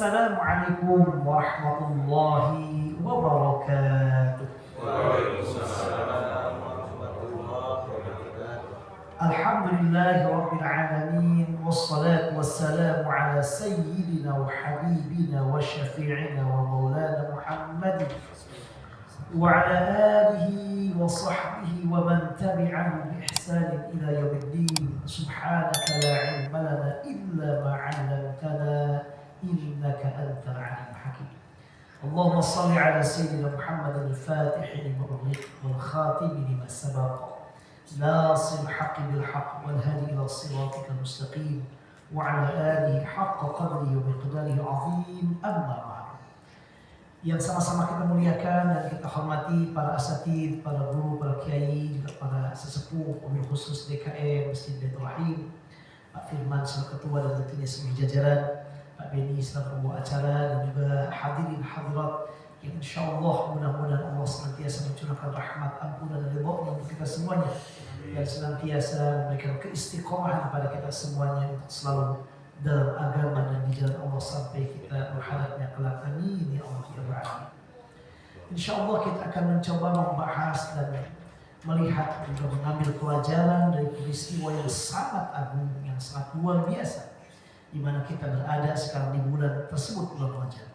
Assalamualaikum warahmatullahi wabarakatuh. Waalaikumsalam warahmatullahi wabarakatuh. Alhamdulillahi rabbil alamin, wassalatu wassalamu ala sayyidina wa habibina wa syafi'ina wa maulana Muhammadin wa ala alihi wa sahbihi wa man tabi'ahu bi ihsanin ila yaumiddin. Subhanaka la ilma lana illa ma 'allamtana innaka antal alim hakim. Allahumma salli ala sayyidina Muhammadin al-fatih lima ughliq wal khatim lima sabaq nasir al-haqq bil haqq wal hadi ila siratikal mustaqim wa ala alihi haqqa qadrihi wa miqdarihi azim. Amma ba'd. Yang sama-sama kita muliakan dan kita hormati para asatidz, para guru, para kiai, juga para sesepuh, wabil khusus DKM Masjid Baitul Rahim, Pak Firman selaku ketua dan tentunya seluruh jajaran, Pak Beni selaku pembawa acara, dan juga hadirin hadirat yang insyaallah mudah-mudahan Allah senantiasa mencurahkan rahmat, ampunan dan ridha-Nya untuk kita semuanya, dan senantiasa memberikan keistiqomahan kepada kita semuanya untuk selalu dalam agama dan di jalan Allah sampai kita menghadapnya kelak. Amin ya Allah ya Rabbal alamin. Insyaallah kita akan mencoba membahas dan melihat juga mengambil pelajaran dari peristiwa yang sangat agung, yang sangat luar biasa, di mana kita berada sekarang di bulan tersebut, bulan Rajab.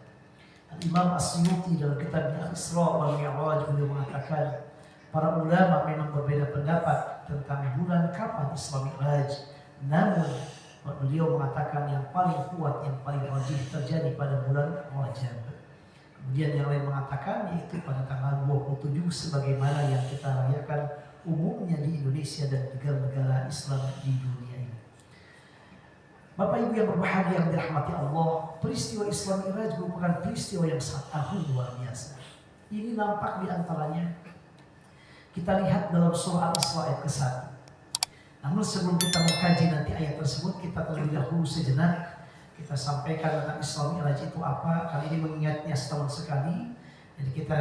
Imam As-Suyuti dalam kitabnya Al-Isra wal Mi'raj beliau mengatakan para ulama memang berbeda pendapat tentang bulan kapan Isra Mi'raj, namun beliau mengatakan yang paling kuat, yang paling rajih terjadi pada bulan Rajab. Kemudian yang lain mengatakan yaitu pada tanggal 27 sebagaimana yang kita rayakan umumnya di Indonesia dan negara-negara Islam di dunia ini. Bapak Ibu yang berbahagia yang dirahmati Allah, peristiwa Isra Mi'raj merupakan peristiwa yang sangat agung luar biasa. Ini nampak di antaranya kita lihat dalam surah Al-Isra ayat ke-1. Namun sebelum kita mengkaji nanti ayat tersebut, kita terlebih dahulu sejenak kita sampaikan tentang Isra Mi'raj itu apa. Kali ini mengingatnya setahun sekali, jadi kita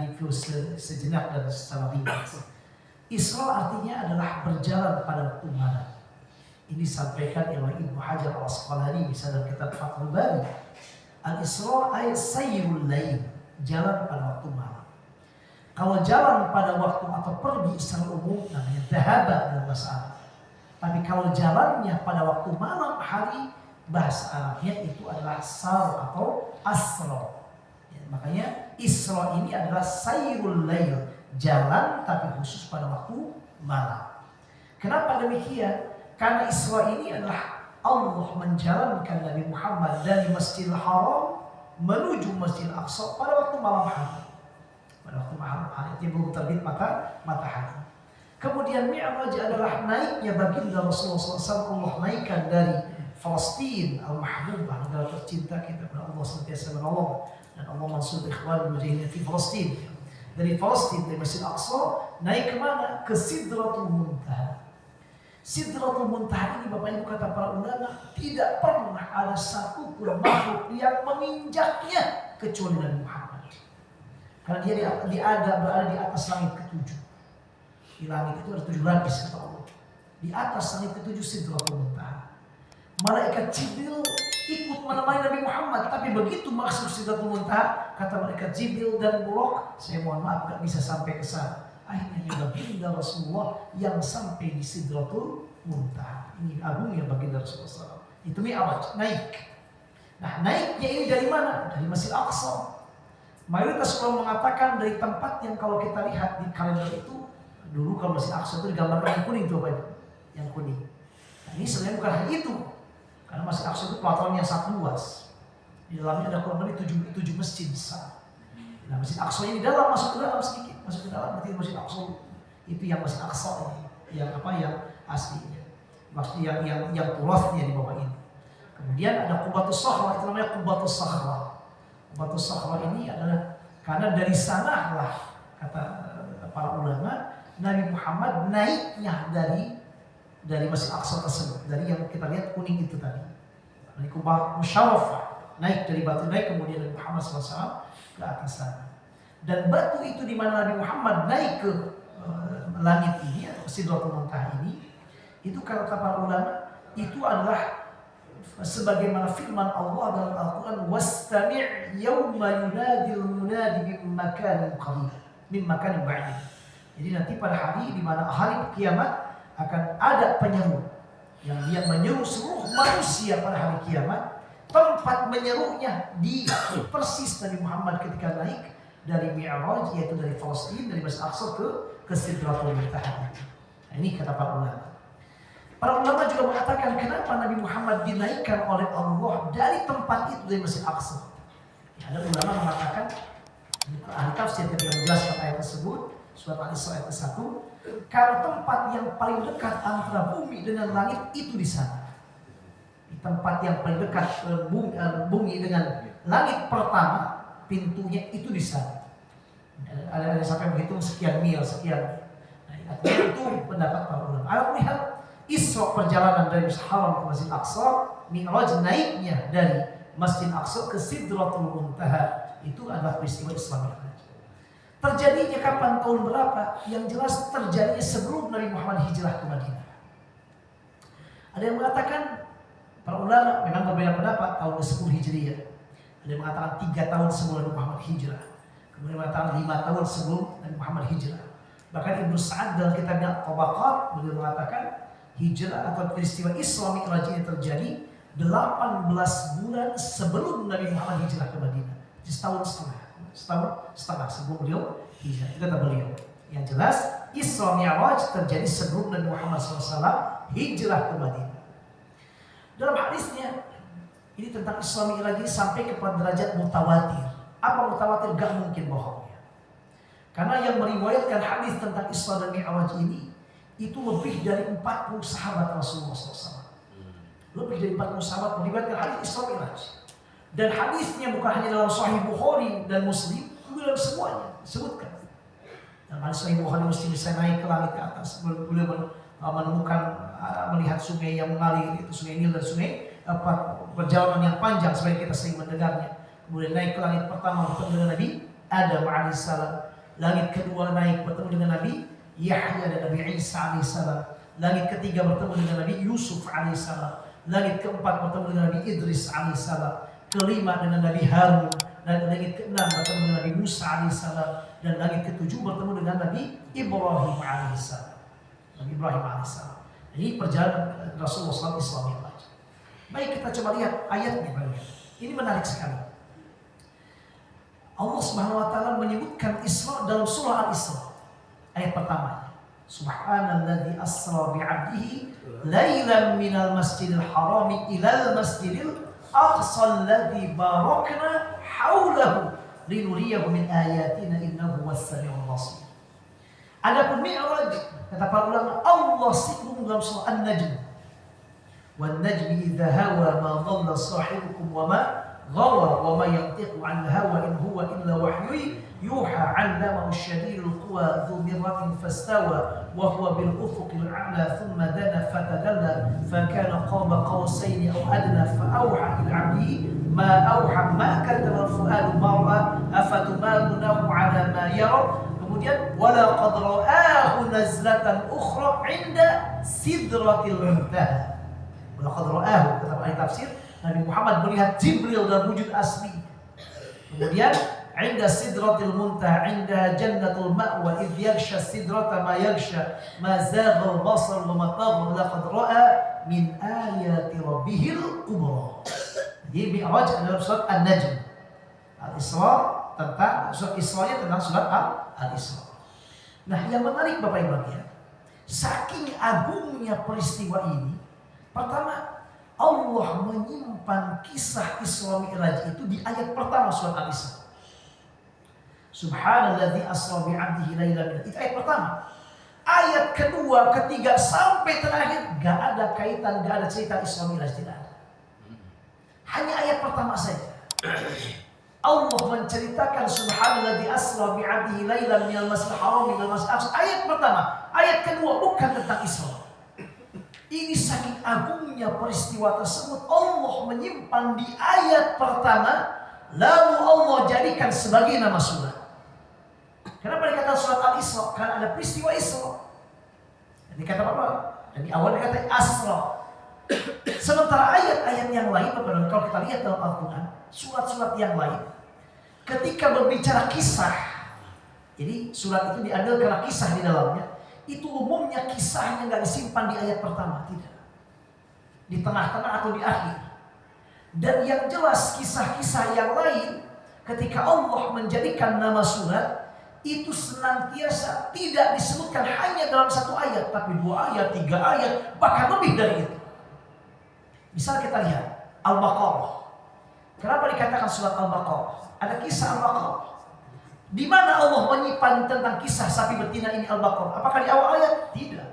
review sejenak dan secara ringkas. Isra artinya adalah berjalan pada waktu malam. Ini disampaikan oleh Ibnu Hajar Al-Asqalani di dalam kitab Fathul Bari. Al-Isra ay sayrul lail, jalan pada waktu malam. Kalau jalan pada waktu atau pergi secara umum namanya dhahaba dalam bahasa Arab. Tapi kalau jalannya pada waktu malam hari, bahasa Arabnya itu adalah sar atau asra. Ya, makanya Isra ini adalah sayrul lail, jalan tapi khusus pada waktu malam. Kenapa demikian? Karena Isra ini adalah Allah menjalankan Nabi Muhammad dari Masjidil Haram menuju Masjidil Aqsa pada waktu malam hari. Pada waktu malam hari itu belum terbit matahari. Kemudian Mi'raj adalah naiknya baginda Rasulullah SAW. Allah naikkan dari Palestina al-mahbubah, negara tercinta kita kepada Allah senantiasa menolong, dan Allah mansur ikhwan mujahidin di Palestina. Dari Palestina, dari Masjid Aqsa naik kemana? Ke Sidratul Muntaha. Sidratul Muntaha ini Bapak Ibu kata para ulama tidak pernah ada satu pun makhluk yang menginjaknya kecuali Nabi Muhammad. Karena dia berada di atas langit ketujuh. Di langit itu ada 7 lapis kata Allah. Di atas langit ketujuh Sidratul Muntaha. Malaikat Jibril ikut menemani Nabi Muhammad, tapi begitu masuk Sidratul Muntaha, kata malaikat Jibril dan Buraq, saya mohon maaf gak bisa sampai ke sana. Akhirnya baginda Rasulullah yang sampai di Sidratul Muntaha. Ini agungnya baginda Rasulullah SAW. Itu Mi'raj, naik. Nah, naiknya ini dari mana? Dari Masjid Aqsa. Mayoritas ulama mengatakan dari tempat yang kalau kita lihat di kalender itu, dulu kalau Masjid Aqsa itu digambarkan yang kuning tuh Pak Ibu, yang kuning. Nah, ini sebenarnya bukan hanya itu, karena Masjid Aqsa itu pelataran yang sangat luas. Di dalamnya ada kurang lebih 7 masjid besar. Nah, Masjid Aqsa ini dalam, masuk ke dalam sedikit, masuk ke dalam, berarti Masjid Aqsa itu yang Masjid Aqsa ini, yang aslinya, maksudnya yang turasnya di bawah ini. Kemudian ada Qubatus Sakhra, itu namanya Qubatus Sakhra. Qubatus Sakhra ini adalah karena dari sanalah kata para ulama Nabi Muhammad naiknya dari Masjid Aqsa tersebut, dari yang kita lihat kuning itu tadi, dari Qubatus Musyarrafah, naik dari batu naik, kemudian Nabi Muhammad SAW ke atas sana. Dan batu itu di mana Nabi Muhammad naik ke langit ini atau Sidratul Muntaha ini, itu kata para ulama itu adalah sebagaimana firman Allah dalam Al-Quran, wastami' yawma yunadil munadi min makanin qarib, min makanin ba'id. Jadi nanti pada hari di mana hari kiamat akan ada penyeru yang dia menyeru seluruh manusia pada hari kiamat. Tempat menyerunya di persis Nabi Muhammad ketika naik dari Mi'raj, yaitu dari Palestina, dari Masjid Aqsa ke Sidratul Muntaha. Nah, ini kata para ulama. Para ulama juga mengatakan kenapa Nabi Muhammad dinaikkan oleh Allah dari tempat itu, dari Masjid Aqsa. Ya, ada ulama mengatakan, ahli tafsir ketika menjelaskan ayat tersebut, surat Al-Isra ayat 1, karena tempat yang paling dekat antara bumi dengan langit itu di sana. Di tempat yang paling dekat bumi dengan langit pertama, pintunya itu di sana. Ada sampai menghitung sekian mil, sekian. Nah, itu pendapat para ulama. Alhamdulillah, Isra perjalanan dari Masjid Haram ke Masjid Aqsa, Mi'raj naiknya dari Masjid Aqsa ke Sidratul Muntaha, itu adalah peristiwa Isra Mi'raj. Terjadinya kapan, tahun berapa? Yang jelas terjadinya sebelum Nabi Muhammad hijrah ke Madinah. Ada yang mengatakan, para ulama memang berbeda pendapat, tahun ke-10 Hijriah. Ada yang mengatakan 3 tahun sebelum Nabi Muhammad hijrah. Kemudian mengatakan 5 tahun sebelum Nabi Muhammad hijrah. Bahkan Ibnu Sa'ad dalam kitabnya Tabaqat beliau mengatakan hijrah atau peristiwa Isra Mi'raj ini terjadi 18 bulan sebelum Nabi Muhammad hijrah ke Madinah. Jadi setahun setengah sebelum beliau hijrah. Itu kata beliau. Yang jelas Isra Mi'raj terjadi sebelum Nabi Muhammad SAW hijrah ke Madinah. Dalam hadisnya ini tentang Isra Mi'raj ini sampai kepada derajat mutawatir. Apa mutawatir? Gak mungkin bohongnya. Karena yang meriwayatkan hadis tentang Isra dan Mi'raj ini itu lebih dari 40 sahabat Rasulullah SAW. Lebih dari 40 sahabat meriwayatkan hadis Isra Mi'raj. Dan hadisnya bukan hanya dalam Sahih Bukhari dan Muslim, dalam semuanya disebutkan. Dalam hadis Sahih Bukhari Muslim, saya naik ke langit ke atas, beliau menemukan melihat sungai yang mengalir, itu sungai Nil dan sungai perjalanan yang panjang sebagai kita sering mendengarnya. Kemudian naik ke langit pertama bertemu dengan Nabi Adam alaihissalam. Langit kedua naik bertemu dengan Nabi Yahya dan Nabi Isa alaihissalam. Langit ketiga bertemu dengan Nabi Yusuf alaihissalam. Langit keempat bertemu dengan Nabi Idris alaihissalam. Kelima dengan Nabi Harun. Dan langit keenam bertemu dengan Nabi Musa alaihissalam. Dan langit ketujuh bertemu dengan Nabi Ibrahim alaihissalam. Nabi Ibrahim alaihissalam. Ini perjalanan Rasulullah SAW Isra Mi'raj. Baik, kita coba lihat ayatnya. Ini menarik sekali. Allah Subhanahu wa taala menyebutkan Isra dalam surah Al-Isra. Ayat pertama. Subhanalladzi asra bi'abdihi lailan minal masjidil harami ilal masjidil aqsa alladzi barakna haulahu linuriyahu min ayatina innahu was-sami'ul basir. Adapun Mi'raj, kata para ulama, Allah singgung dalam surah An-Najm. Wan najmi idza hawa ma dhalla sahibukum wa ma ghawa wa ma yantiqu 'anil hawa in huwa illa wahyu yuha 'allamahu ash-shadidul quwa dhu mirratin fastawa wa huwa bil ufuqil a'la thumma dana fatadalla fa kana qaba qawsayn aw adna fa awha ila 'abdihi ma awha ma kadama al-fuadu ma ra'a afatumalunahu 'ala ma yara. Kemudian wala qad ra'ahu nazlatan ukhra 'inda sidratil muntaha. Wala qad ra'ahu, kata ahli tafsir, Nabi Muhammad melihat Jibril dalam wujud asli. Kemudian 'inda sidratil muntaha 'inda jannatul ma'wa idh yaghsha sidrata ma yaghsha ma zagha al-basar wa ma tagha laqad ra'a min ayati rabbihil kubra. Jadi Mi'raj adalah surat An-Najm. Al-Isra tentang surat Isra-nya tentang surat Al-Isra. Nah, yang menarik Bapak Ibu sekalian, saking agungnya peristiwa ini, pertama Allah menyimpan kisah Isra Mi'raj itu di ayat pertama surat Al-Isra. Subhanalladzi asra bi'abdihi lailan. Itu ayat pertama. Ayat kedua, ketiga sampai terakhir gak ada kaitan, gak ada cerita Isra Mi'raj, tidak ada. Hanya ayat pertama saja. Allah menceritakan subhanalladzi asra bi'abdihi lailan minal masjidil haram ilal masjidil aqsa. Ayat pertama, ayat kedua bukan tentang Isra. Ini saking agungnya peristiwa tersebut, Allah menyimpan di ayat pertama, lalu Allah jadikan sebagai nama surat. Kenapa dikatakan surat Al-Isra? Karena ada peristiwa Isra. Jadi kata apa? Dan di awal dikatakan Asra. Sementara ayat-ayat yang lain, kalau kita lihat dalam Al-Quran, surat-surat yang lain, ketika berbicara kisah, jadi surat itu diambil karena kisah di dalamnya, itu umumnya kisahnya nggak disimpan di ayat pertama, tidak. Di tengah-tengah atau di akhir. Dan yang jelas kisah-kisah yang lain, ketika Allah menjadikan nama surat, itu senantiasa tidak disebutkan hanya dalam satu ayat, tapi 2 ayat, 3 ayat, bahkan lebih dari itu. Misal kita lihat Al-Baqarah. Kenapa dikatakan surat Al-Baqarah? Ada kisah Al-Baqarah. Di mana Allah menyimpan tentang kisah sapi betina ini Al-Baqarah? Apakah di awal ayat? Tidak.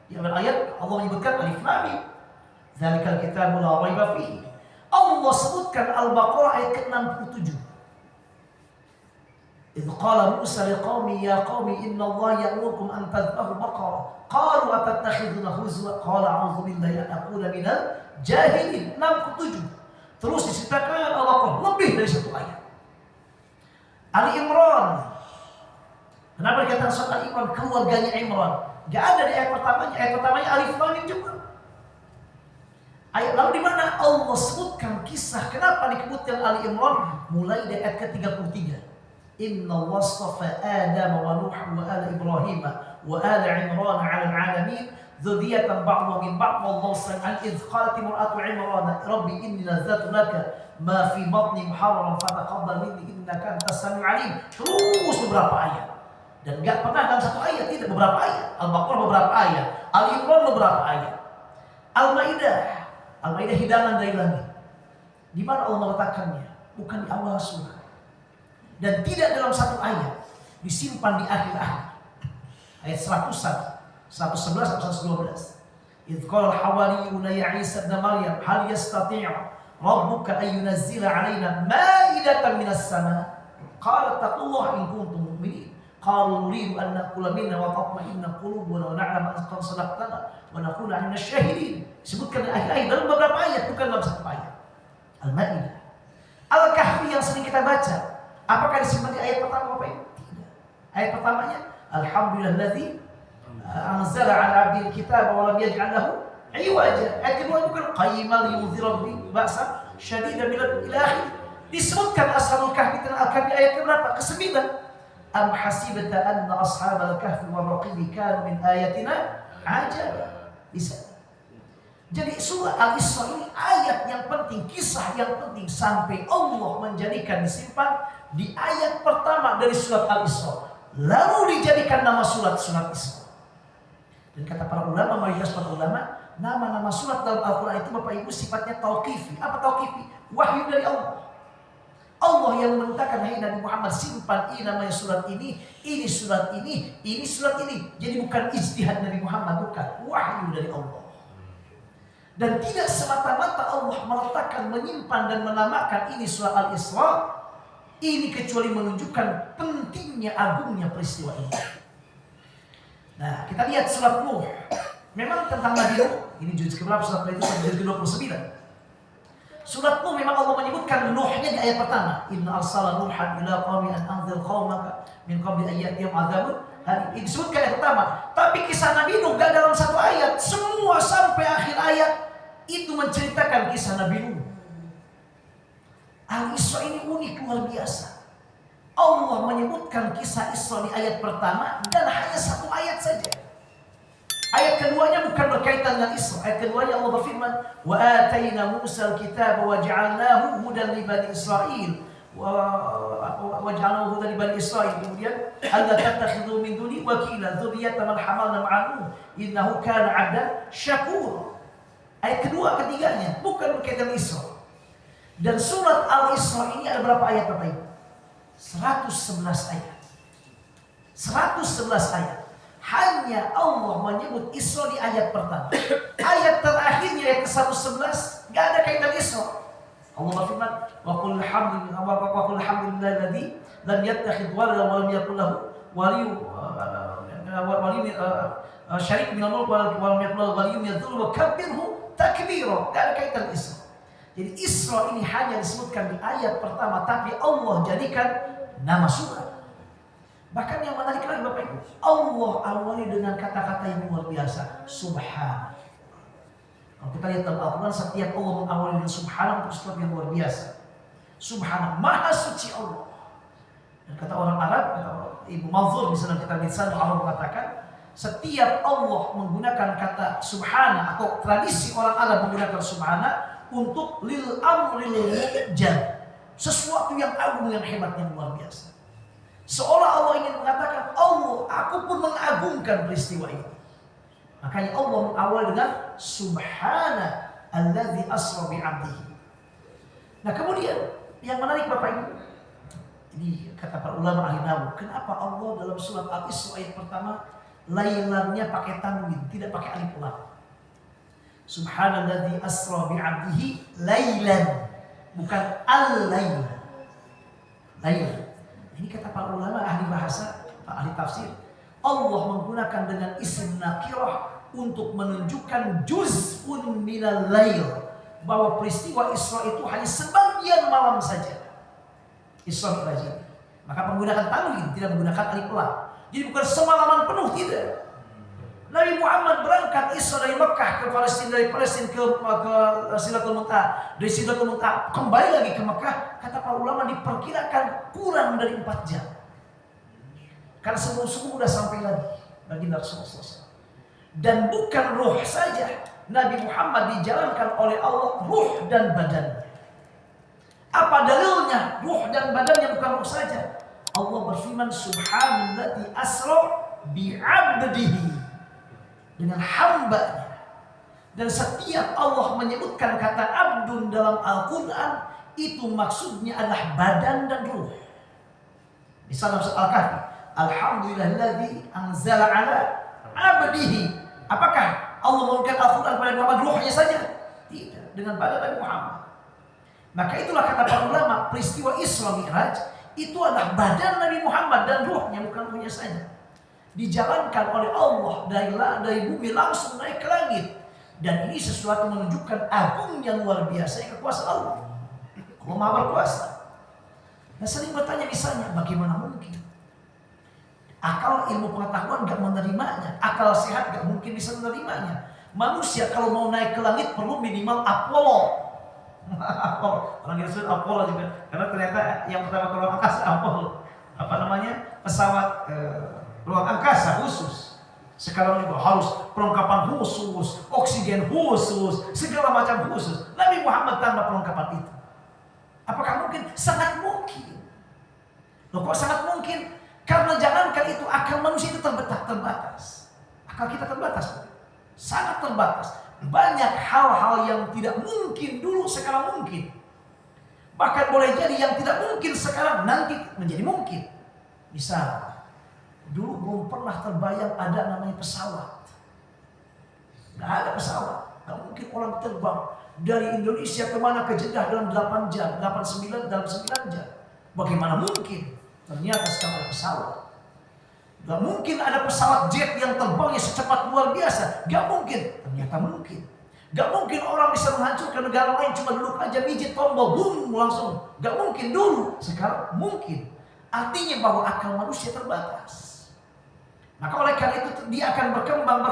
Di awal ayat Allah menyebutkan Alif Lam Mim. Dzalikal kitabu la raiba fihi. Allah sebutkan Al-Baqarah ayat ke-67. Idz qala Musa liqaumi ya qaumi innallaha ya'murukum an tadhbahu baqarah. Qalu atattakhiduna huzwa? Qala a'udzu billahi an aqula minal jahilin. 67. Terus diceritakan Al-Baqarah lebih dari satu ayat. Ali Imran. Kenapa dikatakan surat Ali Imran? Keluarganya Imran. Gak ada di ayat pertamanya. Ayat pertamanya Alif Lam Mim juga. Ayat lalu di mana Allah sebutkan kisah kenapa disebutkan Ali Imran mulai dari ayat ke-33. Inna wastafa Adam wa Nuh wa ala Ibrahim wa ala Imran 'ala al-'alamin dzurriyyatan ba'dhum min ba'd wallahu sami'un idz qalat imra'atu Imran rabbi inni nazartu laka ma fi batni muharraran fataqabbal minni innaka antas samiul 'alim. Terus beberapa ayat. Dan enggak pernah dalam satu ayat, tidak, beberapa ayat. Al-Baqarah beberapa ayat, Al-Imran beberapa ayat. Al-Maidah hidangan dari langit. Di mana Allah meletakkannya? Bukan di awal surah. Dan tidak dalam satu ayat, disimpan di akhir-akhir. Ayat 100, 111 atau 112. Idz qala al-hawariyuna ya Isa ibn Maryam hal yastati'u rabbuka an yunazzila 'alaina ma'idatan minas sama'. Qala taqullaha in kuntum mu'minin. Qalu nuridu an na'kula minha wa tatma'inna qulubuna wa na'lamu an qad sadaqtana wa nakuna 'minasy syahidin. Disebutkan di akhir-akhir dalam beberapa ayat, bukan dalam satu ayat. Al-Maidah. Al-Kahfi yang sering kita baca. Apakah disimpan di ayat pertama Bapak Ibu? Tidak. Ayat pertamanya Alhamdulillahilladzi anzala 'ala 'abdil kitaba wa lam yaj'al lahu 'iwaja. Ayat kedua bukan qayyiman liyunzira bihi ba'san syadidan ila akhir. Disebutkan Ashabul Kahfi dan Al-Kahfi ayat keberapa? Ke-9. Am hasibta anna ashabal kahfi wal raqib kanu min ayatina ajaba. Bisa. Jadi surah Al-Isra ini ayat yang penting, kisah yang penting sampai Allah menjadikan disimpan di ayat pertama dari surat Al-Isra. Lalu dijadikan nama surat Isra. Dan kata para ulama, mayoritas para ulama, nama-nama surat dalam Al-Quran itu Bapak Ibu sifatnya tauqifi. Apa tauqifi? Wahyu dari Allah. Allah yang memerintahkan, hai Nabi Muhammad, simpan ini namanya surat ini surat ini surat ini. Jadi bukan ijtihad Nabi Muhammad, bukan. Wahyu dari Allah. Dan tidak semata-mata Allah meletakkan, menyimpan dan menamakan ini surah Al-Isra ini kecuali menunjukkan pentingnya, agungnya peristiwa ini. Nah, kita lihat surat Nuh. Memang tentang Nabi Nuh. Ini juz keberapa surat itu? Juz ke-29. Surat Nuh memang Allah menyebutkan Nuhnya di ayat pertama. Inna arsala Nuhan ila qaumi an anzir qaumaka min qabli an ya'tiyahum adzabun. Ini disebutkan ayat pertama. Tapi kisah Nabi Nuh gak dalam satu ayat. Semua sampai akhir ayat itu menceritakan kisah Nabi Nuh. Al-Isra ini unik, luar biasa. Allah menyebutkan kisah Isra di ayat pertama dan hanya satu ayat saja. Ayat keduanya bukan berkaitan dengan Isra. Ayat keduanya Allah berfirman, "Wa atayna Musa al-kitaba wa ja'alnahu hudan li bani Israil." Wa ja'alnahu hudan li bani Israil. Kemudian, "Alla tattakhidhu min duni wakila dzurriyyatan man hamalna ma'ahu innahu kana 'abdan syakura." Ayat kedua, ketiganya bukan berkaitan Isra. Dan surat Al-Isra ini ada berapa ayat Bapak Ibu? 111 ayat. 111 ayat. Hanya Allah menyebut Isra di ayat pertama. Ayat terakhirnya ayat ke-111 enggak ada kaitan Isra. Allah berfirman, "Wa qul alhamdulillahilladzi lam yattakhidh waladan wa lam yakul lahu waliyyun syarik minal mulk wa lam yakul lahu waliyyun yadhurru wa kabbirhu takbira." Enggak ada kaitan Isra. Jadi Isra ini hanya disebutkan di ayat pertama, tapi Allah jadikan nama surah. Bahkan yang menarik lagi Bapak Ibu, Allah awali dengan kata-kata yang luar biasa, Subhan. Kalau kita lihat dalam Al-Quran, setiap Allah mengawali dengan subhanahu untuk sesuatu yang luar biasa. Subhanahu, maha suci Allah. Dan kata orang Arab, kata Ibu Manzur misalnya kita lihat Allah mengatakan, setiap Allah menggunakan kata subhana atau tradisi orang Arab menggunakan subhana untuk lil amril mu'jal, sesuatu yang agung, yang hebat, yang luar biasa. Seolah Allah ingin mengatakan, Allah, aku pun mengagungkan peristiwa ini. Makanya Allah mengawal dengan subhana alladzi asra bi 'abdihi. Nah, kemudian yang menarik Bapak Ibu, ini kata para ulama ahli nahwu, kenapa Allah dalam surat Al-Isra ayat pertama lailannya pakai tanwin, tidak pakai alif lam. Subhanalladzi asra bi 'abdihi lailan, bukan al-lail. Lail. Ini kata para ulama ahli bahasa, ahli tafsir. Allah menggunakan dengan isim nakirah untuk menunjukkan juz'un minal lail, bahwa peristiwa Isra itu hanya sebagian malam saja. Isra Mi'raj. Maka menggunakan tanwin, tidak menggunakan alif lam. Jadi bukan semalaman penuh, tidak. Nabi Muhammad berangkat Isra dari Mekah ke Palestina, dari Palestina ke Sidratul Muntaha, dari Sidratul Muntaha kembali lagi ke Mekah. Kata para ulama diperkirakan kurang dari 4 jam. Karena semua sudah sampai lagi bagi Rasulullah SAW. Dan bukan ruh saja, Nabi Muhammad dijalankan oleh Allah ruh dan badannya. Apa dalilnya? Ruh dan badannya bukan ruh saja. Allah berfirman subhanalladzi asra bi'abdihi, dengan hambanya. Dan setiap Allah menyebutkan kata abdun dalam Al-Quran, itu maksudnya adalah badan dan ruh. Misalnya dalam Al-Kahfi, alhamdulillahilladzi anzala ala abdihi. Apakah Allah memberikan Al-Quran kepada Muhammad ruhnya saja? Tidak, dengan badan Nabi Muhammad. Maka itulah kata para ulama, peristiwa Isra Mi'raj itu adalah badan Nabi Muhammad dan ruhnya, bukan ruhnya saja. Dijalankan oleh Allah dari bumi langsung naik ke langit. Dan ini sesuatu menunjukkan agungnya luar biasa kekuasaan Allah. Allah Maha berkuasa. Nah, sering bertanya misalnya, bagaimana mungkin? Akal ilmu pengetahuan gak menerimanya, akal sehat gak mungkin bisa menerimanya. Manusia kalau mau naik ke langit perlu minimal Apollo. Orang kita sebut Apollo juga, karena ternyata yang pertama ke ruang angkasa Apollo. Apa namanya? Pesawat ruang angkasa khusus. Sekarang juga harus perlengkapan khusus, oksigen khusus, segala macam khusus. Nabi Muhammad tanpa perlengkapan itu. Apakah mungkin? Sangat mungkin. Loh, kok sangat mungkin? Karena jangankan itu, akal manusia itu terbatas. Akal kita terbatas, sangat terbatas. Banyak hal-hal yang tidak mungkin dulu sekarang mungkin. Bahkan boleh jadi yang tidak mungkin sekarang nanti menjadi mungkin. Misal, dulu belum pernah terbayang ada namanya pesawat. Gak ada pesawat, gak mungkin orang terbang dari Indonesia kemana ke Jeddah dalam 8 jam, 9 jam. Bagaimana mungkin? Ternyata sekarang ada pesawat. Gak mungkin ada pesawat jet yang terbangnya secepat luar biasa. Gak mungkin. Ternyata mungkin. Gak mungkin orang bisa menghancurkan negara lain cuma duduk aja mijit tombol boom langsung. Gak mungkin dulu. Sekarang mungkin. Artinya bahwa akal manusia terbatas. Maka oleh karena itu dia akan berkembang.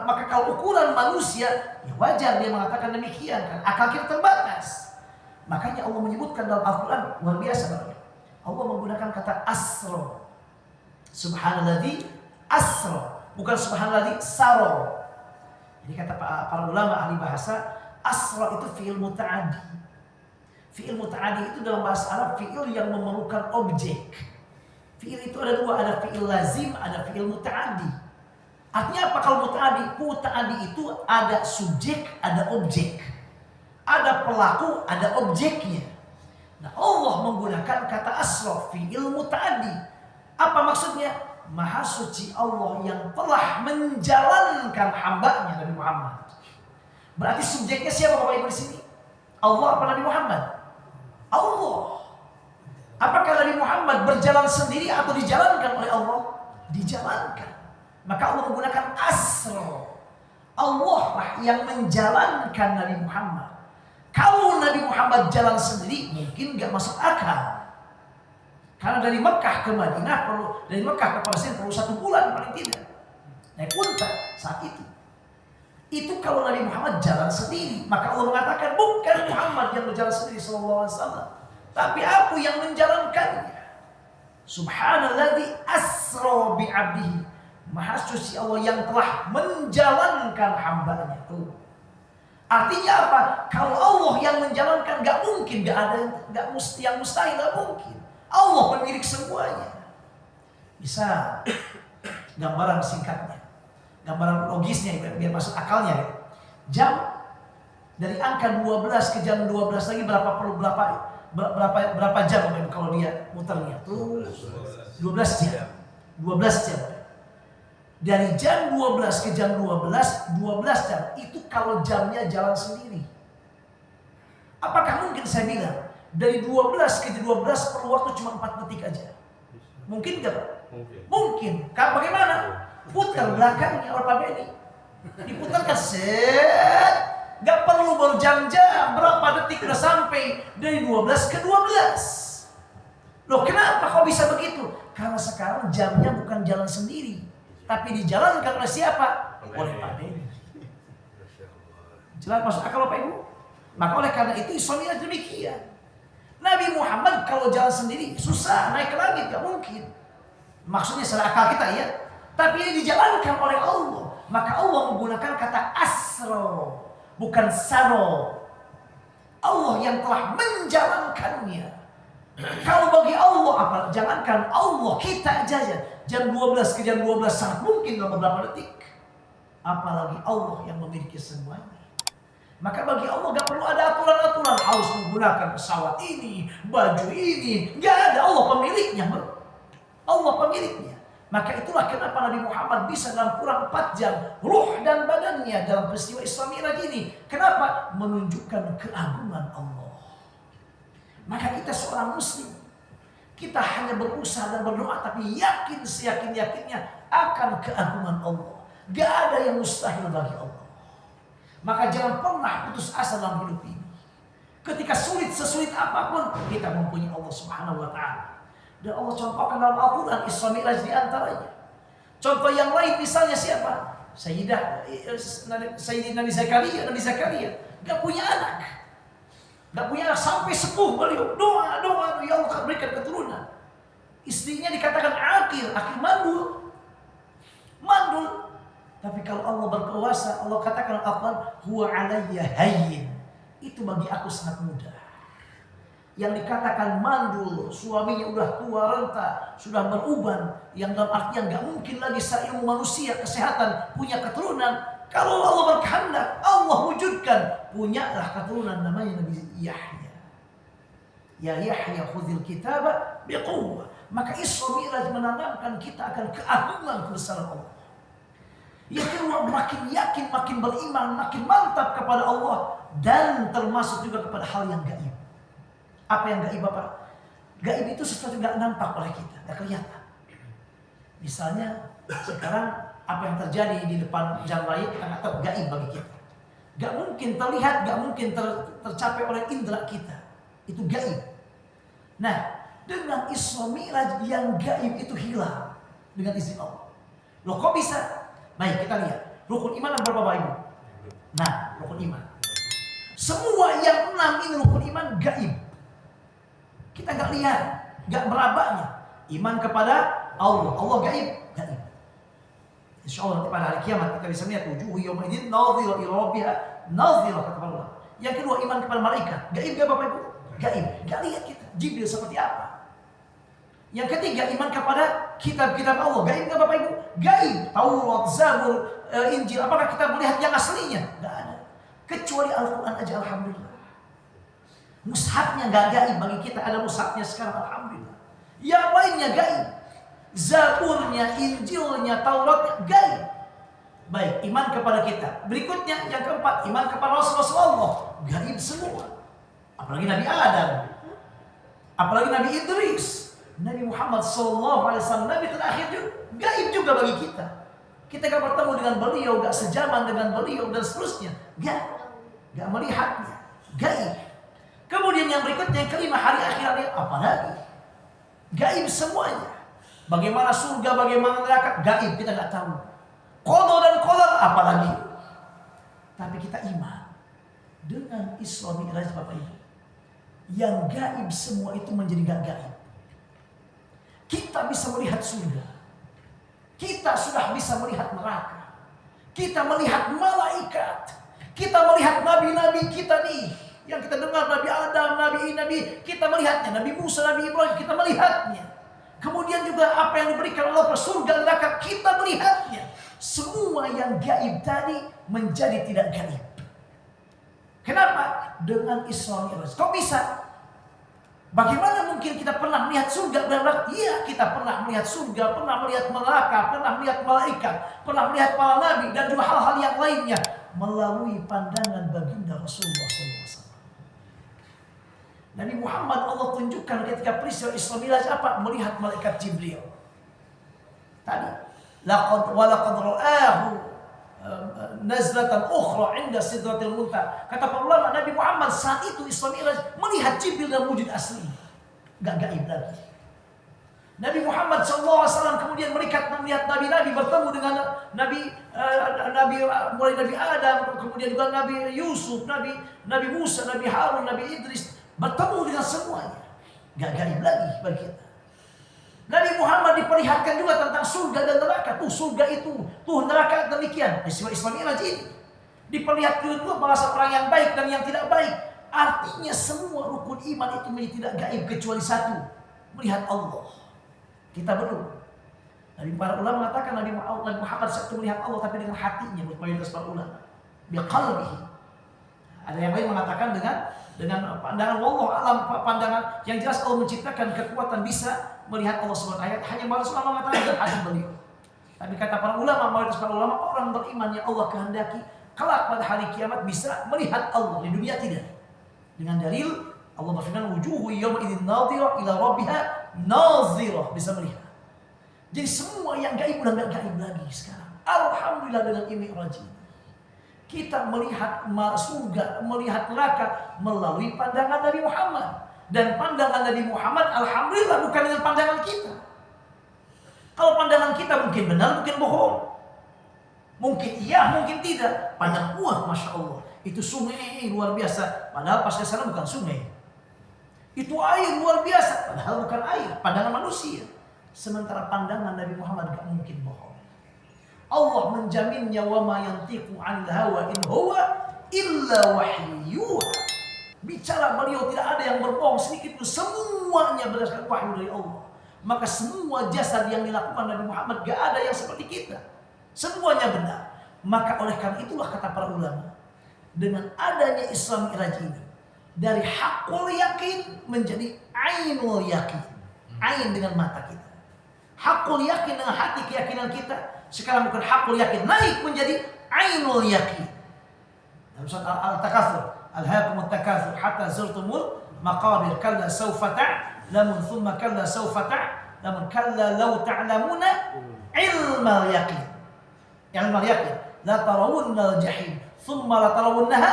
Maka kalau ukuran manusia, ya wajar dia mengatakan demikian kan. Akal kita terbatas. Makanya Allah menyebutkan dalam Al-Quran luar biasa. Allah menggunakan kata asra. Subhanalladzi asra, bukan subhanalladzi saro. Jadi kata para ulama ahli bahasa, asra itu fi'il muta'addi. Fi'il muta'addi itu dalam bahasa Arab fi'il yang memerlukan objek. Fi'il itu ada dua, ada fi'il lazim, ada fi'il muta'addi. Artinya apa kalau muta'addi? Muta'addi itu ada subjek, ada objek. Ada pelaku, ada objeknya. Nah, Allah menggunakan kata asra fi'il muta'addi. Apa maksudnya? Maha suci Allah yang telah menjalankan hambanya Nabi Muhammad. Berarti subjeknya siapa Bapak Ibu di sini? Allah apa Nabi Muhammad? Allah. Apakah Nabi Muhammad berjalan sendiri atau dijalankan oleh Allah? Dijalankan. Maka Allah menggunakan asra. Allah lah yang menjalankan Nabi Muhammad. Kalau Nabi Muhammad jalan sendiri mungkin gak masuk akal. Karena dari Mekah ke Madinah dari Mekah ke Palestina perlu 1 bulan paling tidak. Naik unta saat itu. Itu kalau Nabi Muhammad jalan sendiri, maka Allah mengatakan bukan Muhammad yang berjalan sendiri sallallahu alaihi wasallam, tapi aku yang menjalankannya. Subhanalladzi asra bi 'abdihi. Maha suci Allah yang telah menjalankan hambanya itu. Artinya apa? Kalau Allah yang menjalankan, gak mungkin, yang mustahil, gak mungkin. Allah pemilik semuanya. Bisa gambaran singkatnya, gambaran logisnya biar masuk akalnya. Jam dari angka 12 ke jam 12 lagi berapa jam kalau dia muternya? Tuh 12 jam. 12 jam. Dari jam 12 ke jam 12 jam. Itu kalau jamnya jalan sendiri. Apakah mungkin saya bilang dari 12 ke 12 perlu waktu cuma 4 detik aja? Mungkin gak Pak? Mungkin. Bagaimana? Putar belakangnya orang Pak Benny. Diputarkan set. Gak perlu berjam-jam. Berapa detik udah sampai dari 12 ke 12. Loh kenapa kok bisa begitu? Karena sekarang jamnya bukan jalan sendiri, tapi dijalankan oleh siapa? Oleh Pak Benny. Jelas masuk akal Bapak Ibu? Maka oleh karena itu Islamnya demikian. Nabi Muhammad kalau jalan sendiri susah, naik ke langit gak mungkin. Maksudnya salah akal kita ya. Tapi ini dijalankan oleh Allah. Maka Allah menggunakan kata asro, bukan saro. Allah yang telah menjalankannya. Kalau bagi Allah apa? Jangankan Allah, kita aja jam 12 ke jam 12 sangat mungkin dalam beberapa detik. Apalagi Allah yang memiliki semuanya. Maka bagi Allah gak perlu ada aturan-aturan harus menggunakan pesawat ini, baju ini. Gak ada, Allah pemiliknya. Allah pemiliknya. Maka itulah kenapa Nabi Muhammad bisa dalam kurang 4 jam ruh dan badannya dalam peristiwa Isra Mi'raj ini. Kenapa? Menunjukkan keagungan Allah. Maka kita seorang muslim, kita hanya berusaha dan berdoa, tapi yakin seyakin-yakinnya akan keagungan Allah. Gak ada yang mustahil bagi Allah. Maka jangan pernah putus asa dalam hidup ini. Ketika sulit, sesulit apapun, kita mempunyai Allah Subhanahu wa Ta'ala. Dan Allah contohkan dalam Al-Quran Isra Mi'raj di antaranya. Contoh yang lain misalnya siapa? Sayyidina Nabi Zakaria gak punya anak. Gak punya anak sampai sepuh beliau. Doa, ya Allah berikan keturunan. Istrinya dikatakan akil mandul. Tapi kalau Allah berkuasa, Allah katakan apa? Huwa alayya hayyin. Itu bagi aku sangat mudah. Yang dikatakan mandul, suaminya udah tua renta, sudah beruban, yang dalam artian gak mungkin lagi ilmu manusia, kesehatan, punya keturunan. Kalau Allah berkehendak, Allah wujudkan, punyalah keturunan namanya Nabi Yahya. Ya Yahya khudhil kitaba biquwwah. Maka Isra Mi'raj menanamkan kita akan keagungan kebesaran Allah. Yang kedua, makin yakin, makin beriman, makin mantap kepada Allah. Dan termasuk juga kepada hal yang gaib. Apa yang gaib Bapak? Gaib itu sesuatu yang gak nampak oleh kita, gak kelihatan. Misalnya sekarang apa yang terjadi di depan jalan raya kita gak tahu, gaib bagi kita. Gak mungkin terlihat, gak mungkin tercapai oleh indera kita. Itu gaib. Nah, dengan Isra Mi'raj yang gaib itu hilang dengan izin Allah. Loh kok bisa? Baik, kita lihat. Rukun iman ada berapa Bapak Ibu? Nah, rukun iman. Semua yang 6 ini rukun iman gaib. Kita gak lihat, gak merabanya. Iman kepada Allah. Allah gaib. Insya Allah nanti pada hari kiamat kita bisa melihat wujuh yawma idzin nadhirah ila rabbiha nadhirah, kata Allah. Yang kedua, iman kepada malaikat. Gaib gak Bapak Ibu? Gaib. Gak lihat kita Jibril seperti apa. Yang ketiga, iman kepada kitab-kitab Allah. Gaib gak Bapak Ibu? Gaib. Taurat, Zabur, Injil. Apakah kita melihat yang aslinya? Gak ada. Kecuali Al-Quran aja, alhamdulillah. Mushafnya gak gaib bagi kita. Ada mushafnya sekarang, alhamdulillah. Yang lainnya gaib. Zaburnya, Injilnya, Tauratnya gaib. Baik, iman kepada kita. Berikutnya yang keempat, iman kepada Rasulullah. Gaib semua. Apalagi Nabi Adam, apalagi Nabi Idris, Nabi Muhammad SAW, Nabi terakhir juga. Gaib juga bagi kita. Kita gak bertemu dengan beliau, gak sejaman dengan beliau dan seterusnya. Gak melihatnya. Gaib. Kemudian yang berikutnya, yang kelima, hari akhirnya apalagi? Gaib semuanya. Bagaimana surga, bagaimana neraka, gaib kita nggak tahu. Qadar dan qadar apalagi. Tapi kita iman dengan Isra Mi'raj Bapak Ibu. Yang gaib semua itu menjadi gak gaib. Kita bisa melihat surga. Kita sudah bisa melihat neraka. Kita melihat malaikat. Kita melihat nabi-nabi kita nih. Yang kita dengar Nabi Adam, Nabi, kita melihatnya. Nabi Musa, Nabi Ibrahim, kita melihatnya. Kemudian juga apa yang diberikan Allah surga neraka, kita melihatnya. Semua yang gaib tadi menjadi tidak gaib. Kenapa? Dengan Isra Mi'raj. Kok bisa? Bagaimana mungkin kita pernah melihat surga? Iya, kita pernah melihat surga, pernah melihat neraka, pernah melihat malaikat, pernah melihat para nabi, dan juga hal-hal yang lainnya melalui pandangan baginda Rasulullah SAW. Nabi Muhammad Allah tunjukkan ketika peristiwa Isra Mi'raj apa? Melihat malaikat Jibril. Tadi, laqad ra'ahu nazlatan ukhra 'inda sidratil muntaha. Kata para ulama, Nabi Muhammad saat itu Isra Mi'raj melihat Jibril dalam wujud asli. Enggak gaib lagi. Nabi Muhammad SAW kemudian melihat nabi-nabi, bertemu dengan nabi mulai Nabi Adam, kemudian juga Nabi Yusuf, Nabi Musa, Nabi Harun, Nabi Idris, bertemu dengan semuanya. Enggak gaib lagi bagi kita. Nabi Muhammad diperlihatkan juga tentang surga dan neraka. Tuh surga itu, tuh neraka demikian. Peristiwa Isra Mi'raj ini diperlihatkan juga bahasa orang yang baik dan yang tidak baik. Artinya semua rukun iman itu menjadi tidak gaib kecuali satu, melihat Allah. Kita belum. Nabi para ulama mengatakan Nabi Muhammad saat itu melihat Allah tapi dengan hatinya, menurut mayoritas para ulama. Biqalbihi. Ada yang lain mengatakan dengan pandangan wallahu alam, pandangan yang jelas Allah menciptakan kekuatan bisa melihat Allah SWT. Hanya para ulama mengatakan dengan hati beliau. Tapi kata para ulama, mayoritas para ulama, orang beriman yang Allah kehendaki kelak pada hari kiamat bisa melihat Allah, di dunia tidak. Dengan dalil Allah berfirman, wujuhu yawma idzin nadhirah ila rabbiha nazirah, bisa melihat. Jadi semua yang gaib udah enggak gaib lagi sekarang. Alhamdulillah dengan Mi'raj ini. Kita melihat surga, melihat neraka melalui pandangan Nabi Muhammad. Dan pandangan Nabi Muhammad alhamdulillah bukan dengan pandangan kita. Kalau pandangan kita mungkin benar, mungkin bohong. Mungkin iya, mungkin tidak. Pandang wah, Masya Allah, itu sungai luar biasa. Padahal pas ke sana bukan sungai. Itu air luar biasa. Padahal bukan air, pandangan manusia. Sementara pandangan Nabi Muhammad gak mungkin bohong. Allah menjaminnya, wa ma yantiqu 'anil hawa in huwa illa wahyuha. Bicara beliau tidak ada yang berbohong sedikit pun, semuanya berdasarkan wahyu dari Allah. Maka semua jasad yang dilakukan Nabi Muhammad gak ada yang seperti kita. Semuanya benar. Maka oleh karena itulah kata para ulama, dengan adanya Isra Mi'raj ini, dari hakul yakin menjadi ainul yakin. Ain dengan mata kita. Hakul yakin dengan hati keyakinan kita. Sekarang bukan hakul yakin, naik menjadi ainul yakin. Dalam surat Al-Takatsur, alhaakumut takatsur hatta zurtumul maqabir, kalla sawfa ta'lamun thumma kalla sawfa ta'lamun kalla law ta'lamuna ilmal yaqin. Ilmal yaqin, la tarawunnal jahim thumma la tarawunnaha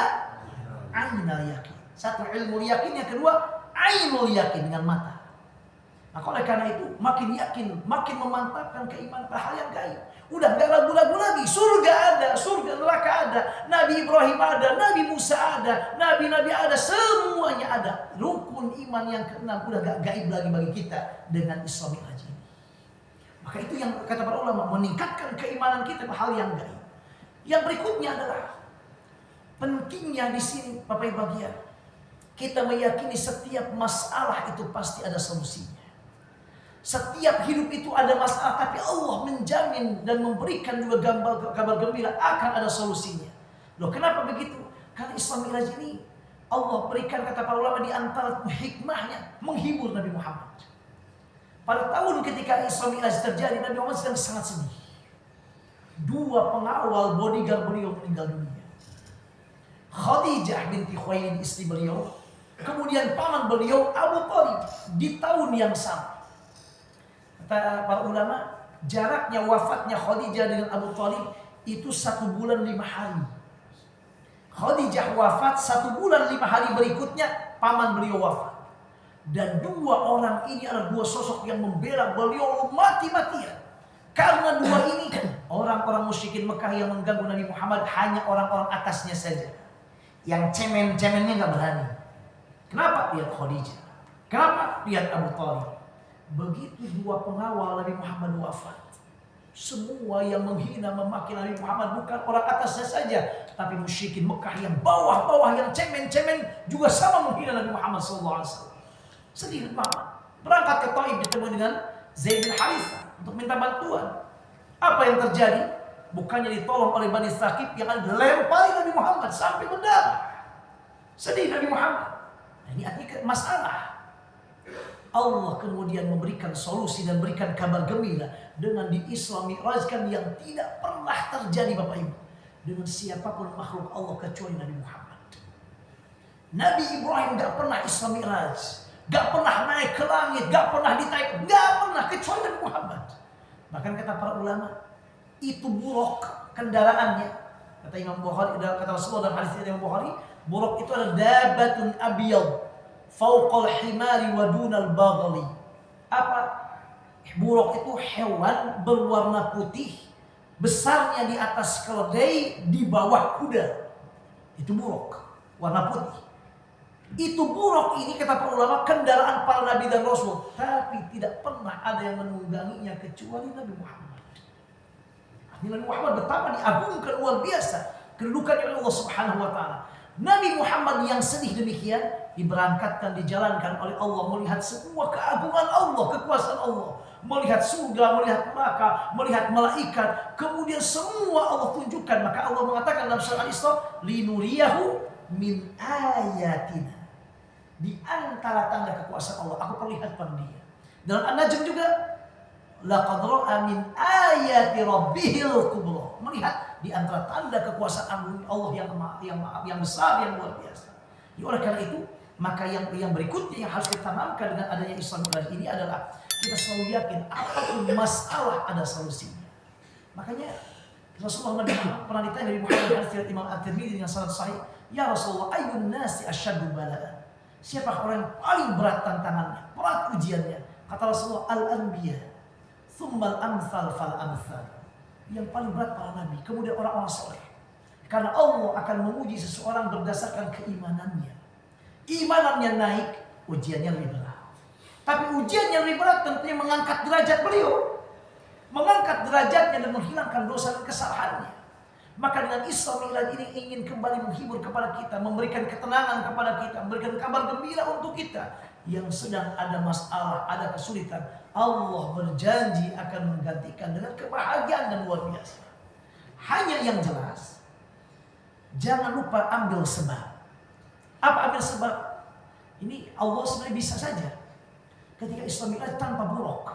ainal yaqin. Satu ilmu yakin, yang kedua ainul yakin dengan mata. Maka oleh karena itu makin yakin, makin memantapkan keimanan hal yang gaib. Udah gak ragu-ragu lagi, surga ada, surga neraka ada, Nabi Ibrahim ada, Nabi Musa ada, Nabi-Nabi ada, semuanya ada. Rukun iman yang keenam udah gak gaib lagi bagi kita dengan Isra Mi'raj ini. Maka itu yang kata para ulama, meningkatkan keimanan kita ke hal yang gaib. Yang berikutnya adalah pentingnya di sini Bapak Ibu bagian, kita meyakini setiap masalah itu pasti ada solusinya. Setiap hidup itu ada masalah, tapi Allah menjamin dan memberikan juga kabar gembira akan ada solusinya. Loh, kenapa begitu? Karena Isra Mi'raj ini Allah berikan, kata para ulama, di antara hikmahnya menghibur Nabi Muhammad. Pada tahun ketika Isra Mi'raj terjadi, Nabi Muhammad sedang sangat sedih. Dua pengawal bodyguard beliau meninggal dunia. Khadijah binti Khuwailid istri beliau, kemudian paman beliau Abu Thalib di tahun yang sama. Kata para ulama, jaraknya wafatnya Khadijah dengan Abu Thalib itu 1 bulan 5 hari. Khadijah wafat 1 bulan 5 hari berikutnya paman beliau wafat. Dan dua orang ini adalah dua sosok yang membela beliau mati-matian. Karena dua ini orang orang-orang musyrikin Mekah yang mengganggu Nabi Muhammad hanya orang-orang atasnya saja. Yang cemen-cemennya nggak berani. Kenapa? Lihat Khadijah. Kenapa? Lihat Abu Thalib. Begitu dua pengawal Nabi Muhammad wafat, semua yang menghina memaki Nabi Muhammad bukan orang atasnya saja, tapi musyrikin Mekah yang bawah-bawah, yang cemen-cemen juga sama menghina Nabi Muhammad SAW. Sedih Nabi Muhammad. Berangkat ke Taif bertemu dengan Zaid bin Harithah untuk minta bantuan. Apa yang terjadi? Bukannya ditolong oleh Bani Thaqif yang dilempari Nabi Muhammad sampai berdarah. Sedih Nabi Muhammad. Nah, ini artinya masalah. Allah kemudian memberikan solusi dan berikan kabar gembira dengan di-Isra Mi'rajkan yang tidak pernah terjadi Bapak Ibu dengan siapapun makhluk Allah kecuali Nabi Muhammad. Nabi Ibrahim gak pernah Isra Mi'raj, gak pernah naik ke langit, gak pernah ditaik, gak pernah kecuali Nabi Muhammad. Bahkan kata para ulama, itu buruk kendaraannya. Kata Imam Bukhari, kata Rasulullah dalam hadis Imam Bukhari, buruk itu adalah dabatun abiyad fauqal himari wa dunal baghli. Apa? Buruk itu hewan berwarna putih, besarnya di atas keledai, di bawah kuda. Itu buruk, warna putih. Itu buruk ini kata para ulama kendaraan para nabi dan rasul, tapi tidak pernah ada yang menungganginya kecuali Nabi Muhammad. Nabi Muhammad betapa diagungkan luar biasa kedudukannya oleh Allah Subhanahu wa taala. Nabi Muhammad yang sedih demikian diberangkatkan, dijalankan oleh Allah, melihat semua keagungan Allah, kekuasaan Allah, melihat surga, melihat neraka, melihat malaikat, kemudian semua Allah tunjukkan. Maka Allah mengatakan dalam surah Al-Isra, linuriyahu min ayatina. Di antara tanda kekuasaan Allah, aku perlihatkan dia. Dalam An-Najm juga, laqad ra'a min ayati rabbihil kubra. Melihat di antara tanda kekuasaan Allah yang besar, yang luar biasa. Oleh karena itu, maka yang berikutnya yang harus ditanamkan dengan adanya Isra Mi'raj ini adalah kita selalu yakin apapun masalah ada solusinya. Makanya Rasulullah pernah ditanya dari Muhammad hadits Imam At-Tirmidzi dengan sanad sahih, "Ya Rasulullah, ayyun nasi asyaddu bala'an?" Siapa orang yang paling berat tantangannya, berat ujiannya? Kata Rasulullah, al-anbiya, tsummal amsal fal amsal. Yang paling berat para nabi, kemudian orang-orang soleh. Karena Allah akan menguji seseorang berdasarkan keimanannya. Imanannya naik, ujiannya lebih berat. Tapi ujian yang lebih berat tentunya mengangkat derajat beliau. Mengangkat derajatnya dan menghilangkan dosa dan kesalahannya. Maka dengan Isra Mi'raj ini ingin kembali menghibur kepada kita, memberikan ketenangan kepada kita, memberikan kabar gembira untuk kita yang sedang ada masalah, ada kesulitan. Allah berjanji akan menggantikan dengan kebahagiaan dan luar biasa. Hanya yang jelas, jangan lupa ambil sebab. Apa ambil sebab? Ini Allah sebenarnya bisa saja ketika Isra Mi'raj tanpa buruk.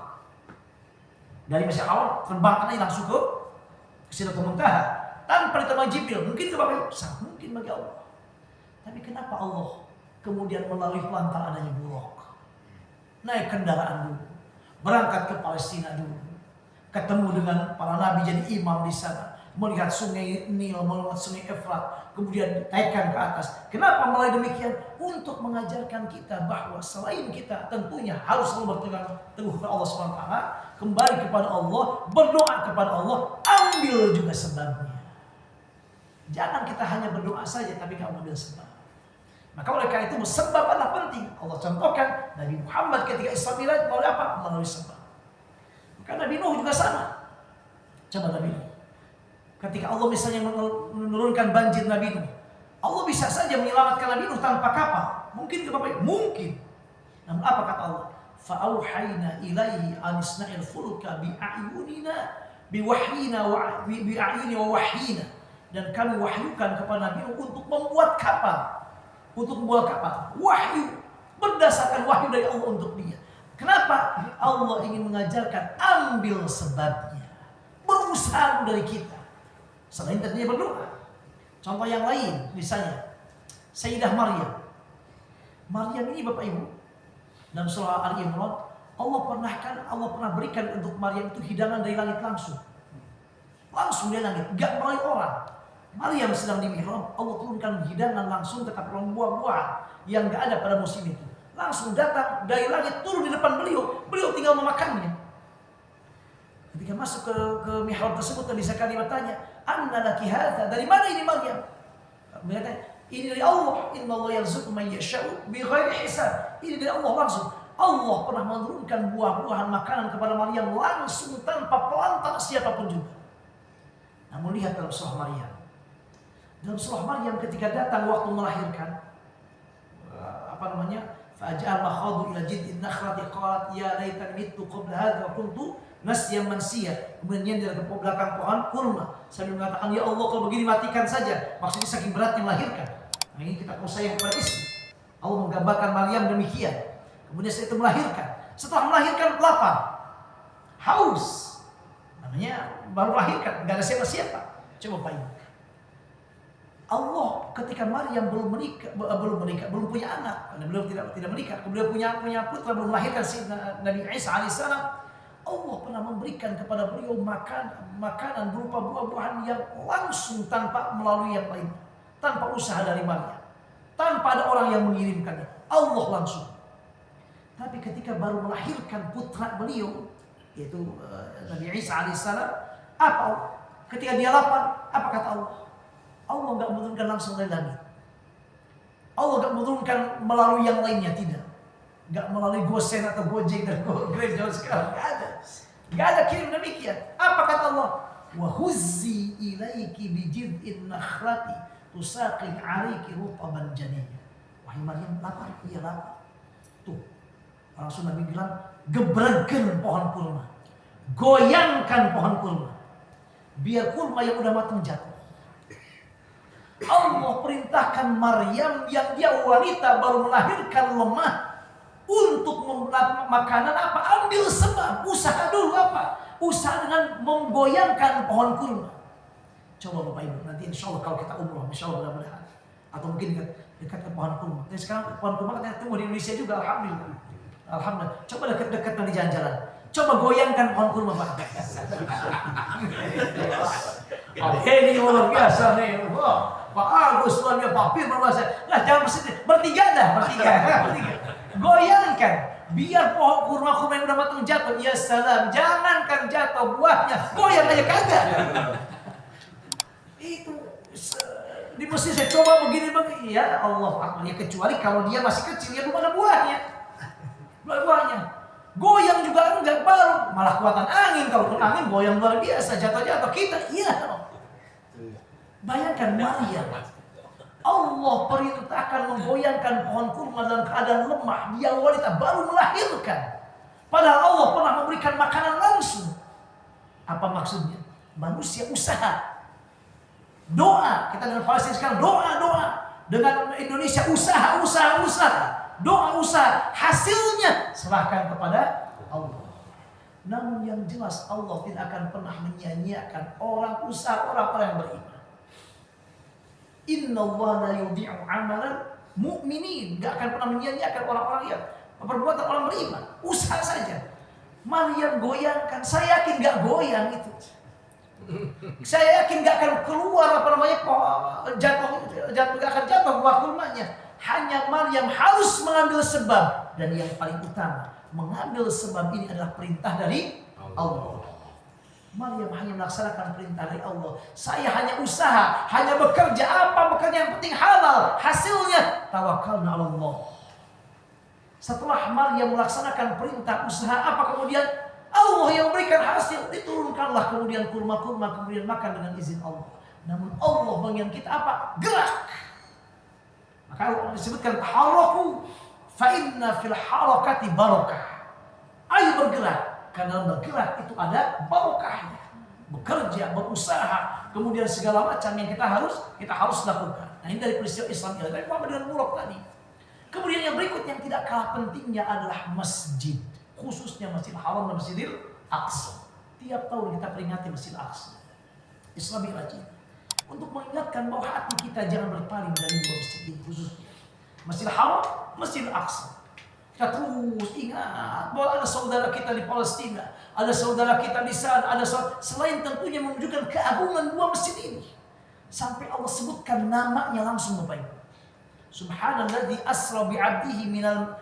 Dari Masjid Awal terbangkan aja langsung ke Sidratul Muntaha tanpa ditemani Jibril. Mungkin itu Bapak Ibu? Sangat mungkin bagi Allah. Tapi kenapa Allah kemudian melalui pelantar adanya buruk? Naik kendaraan dulu, berangkat ke Palestina dulu, ketemu dengan para nabi jadi imam di sana, melihat sungai Nil, melihat sungai Efrat, kemudian ditaikkan ke atas. Kenapa mulai demikian? Untuk mengajarkan kita bahwa selain kita tentunya harus selalu berpegang teguh kepada Allah SWT, kembali kepada Allah, berdoa kepada Allah, ambil juga sebabnya. Jangan kita hanya berdoa saja tapi tidak mengambil sebab. Maka oleh karena itu sebab adalah penting. Allah contohkan Nabi Muhammad ketika Isra Mi'raj melalui apa? Melalui sebab. Maka Nabi Nuh juga sama. Coba Nabi Nuh. Ketika Allah misalnya menurunkan banjir Nabi Nuh, Allah bisa saja menyelamatkan Nabi Nuh tanpa kapal. Mungkin ke Bapak? Mungkin. Namun apa kata Allah? Fa'auhayna ilaihi anisna'il fulka bi'ayunina biwahyina wa bi'ayuni wa wahyina. Dan kami wahyukan kepada Nabi Nuh untuk membuat kapal. Untuk membuat kapal. Wahyu. Berdasarkan wahyu dari Allah untuk dia. Kenapa? Allah ingin mengajarkan ambil sebabnya. Berusaha dari kita. Selain tentunya berdoa. Contoh yang lain, misalnya Sayyidah Maryam. Maryam ini Bapak Ibu, dalam surah Al-Imran, Allah pernah berikan untuk Maryam itu hidangan dari langit langsung. Langsung dari langit, gak melalui orang. Maryam sedang di mihrab, Allah turunkan hidangan langsung ke tapuran buah-buahan yang gak ada pada musim itu. Langsung datang dari langit turun di depan beliau tinggal memakannya. Ketika masuk ke mihrab tersebut, Nabi Zakaria bertanya, "Anna laki hadza?" Dari mana ini Maryam? Berkata, "Ini dari Allah. Innallaha yarzuqu man yasha'u bighairi hisab." Ini dari Allah langsung. Allah pernah menurunkan buah-buahan makanan kepada Maryam langsung tanpa pelantang siapapun juga. Namun lihat dalam surah Maryam. Dalam surah Maryam ketika datang waktu melahirkan, fa'aja'al makhadu ila jid'in nakhlati qalat ya laitani mittu qabla hadza wa kuntu nasyan mansiya. Kemudian dia ke belakang pohon kurma sambil mengatakan, "Ya Allah, kalau begini matikan saja." Maksudnya saking beratnya melahirkan. Nah, ini kita sayang kepada istri. Allah menggambarkan Maryam demikian. Kemudian setelah itu melahirkan. Setelah melahirkan lapar, haus. Namanya baru melahirkan, enggak ada siapa-siapa. Coba Pak Ibu. Allah ketika Maryam belum belum punya anak, karena beliau tidak menikah, kemudian punya putra, belum melahirkan si Nabi Isa alaihissalam, Allah pernah memberikan kepada beliau makanan berupa buah-buahan yang langsung tanpa melalui yang lain, tanpa usaha dari Maryam, tanpa ada orang yang mengirimkannya, Allah langsung. Tapi ketika baru melahirkan putra beliau, yaitu Nabi Isa alaihissalam, ketika dia lapar, apa kata Allah? Allah enggak menurunkan langsung dari langit. Allah enggak menurunkan melalui yang lainnya, tidak. Enggak melalui Gosen atau Gojek dan Grab jauh sekarang, enggak ada. Enggak ada kirim demikian. Apa kata Allah? Wa huzzi ilaiki bi jid'in nakhlati tusaqi 'alaiki rutaban janiyya. Wahai Maryam, lapar? Iya lapar. Tuh. Langsung Nabi bilang, gebregen pohon kurma. Goyangkan pohon kurma. Biar kurma yang udah matang jatuh. Allah perintahkan Maryam yang dia wanita baru melahirkan lemah untuk makanan apa? Ambil sebab, usaha dulu apa? Usaha dengan menggoyangkan pohon kurma. Coba Bapak Ibu, nanti insya Allah kalau kita umroh, insya Allah mudah-mudahan. Atau mungkin dekat ke pohon kurma. Dan sekarang pohon kurma kita tunggu di Indonesia juga, alhamdulillah. Alhamdulillah. Coba dekat-dekat nanti jalan-jalan. Coba goyangkan pohon kurma Pak. Ini luar biasa nih. Wah. Pak Agus, suaminya Pak Firman, nah jangan bertiga dah, bertiga. Goyangkan, biar pohon kurma-kurma yang udah matang jatuh. Ya salam, jangankan jatuh buahnya, goyang aja kagak. Itu di Mesir saya coba begini. Ya Allah, ya kecuali kalau dia masih kecil, ya belum ada buahnya. Buahnya. Goyang juga enggak, baru malah kuatan angin. Kalau angin goyang luar biasa, jatuh-jatuh kita, iya. Bayangkan Maryam, Allah perintahkan menggoyangkan pohon kurma dalam keadaan lemah. Dia wanita baru melahirkan. Padahal Allah pernah memberikan makanan langsung. Apa maksudnya? Manusia usaha. Doa. Kita dengan Palestina sekarang doa. Dengan Indonesia usaha. Doa usaha. Hasilnya serahkan kepada Allah. Namun yang jelas Allah tidak akan pernah menyia-nyiakan orang usaha orang-orang yang beriman. Innallaha la yudhi'u 'amalan mu'minin. Enggak akan pernah menyia-nyiakan orang-orang yang perbuatan orang beriman. Usaha saja. Maryam goyangkan, saya yakin enggak goyang itu. Saya yakin enggak akan keluar jatuh enggak akan jatuh buah kurmanya. Hanya Maryam harus mengambil sebab, dan yang paling utama, mengambil sebab ini adalah perintah dari Allah. Maryam hanya melaksanakan perintah dari Allah. Saya hanya usaha, hanya bekerja. Apa bekerja yang penting halal. Hasilnya tawakkalna 'ala Allah. Setelah Maryam melaksanakan perintah usaha, apa kemudian Allah yang berikan hasil. Diturunkanlah kemudian kurma-kurma, kemudian makan dengan izin Allah. Namun Allah mengingat kita apa? Gerak. Maka Allah disebutkan taharraku fa inna fil harakati barakah. Ayo bergerak. Karena bergerak itu ada barokahnya. Bekerja, berusaha, kemudian segala macam yang kita harus lakukan. Nah, ini dari peristiwa Islam ini. Tapi apa dengan murok tadi? Kemudian yang berikut yang tidak kalah pentingnya adalah masjid, khususnya Masjidil Haram dan Masjidil Aqsa. Tiap tahun kita peringati Masjidil Aqsa. Islami rajin. Untuk mengingatkan bahwa hati kita jangan berpaling dari dua masjid ini, khususnya Masjidil Haram, Masjidil Aqsa. Kita terus ingat bahwa ada saudara kita di Palestina, ada saudara kita di sana, ada selain tentunya menunjukkan keagungan dua masjid ini. Sampai Allah sebutkan namanya langsung Bapak Ibu. Subhanalladzi asra bi'abdihi minal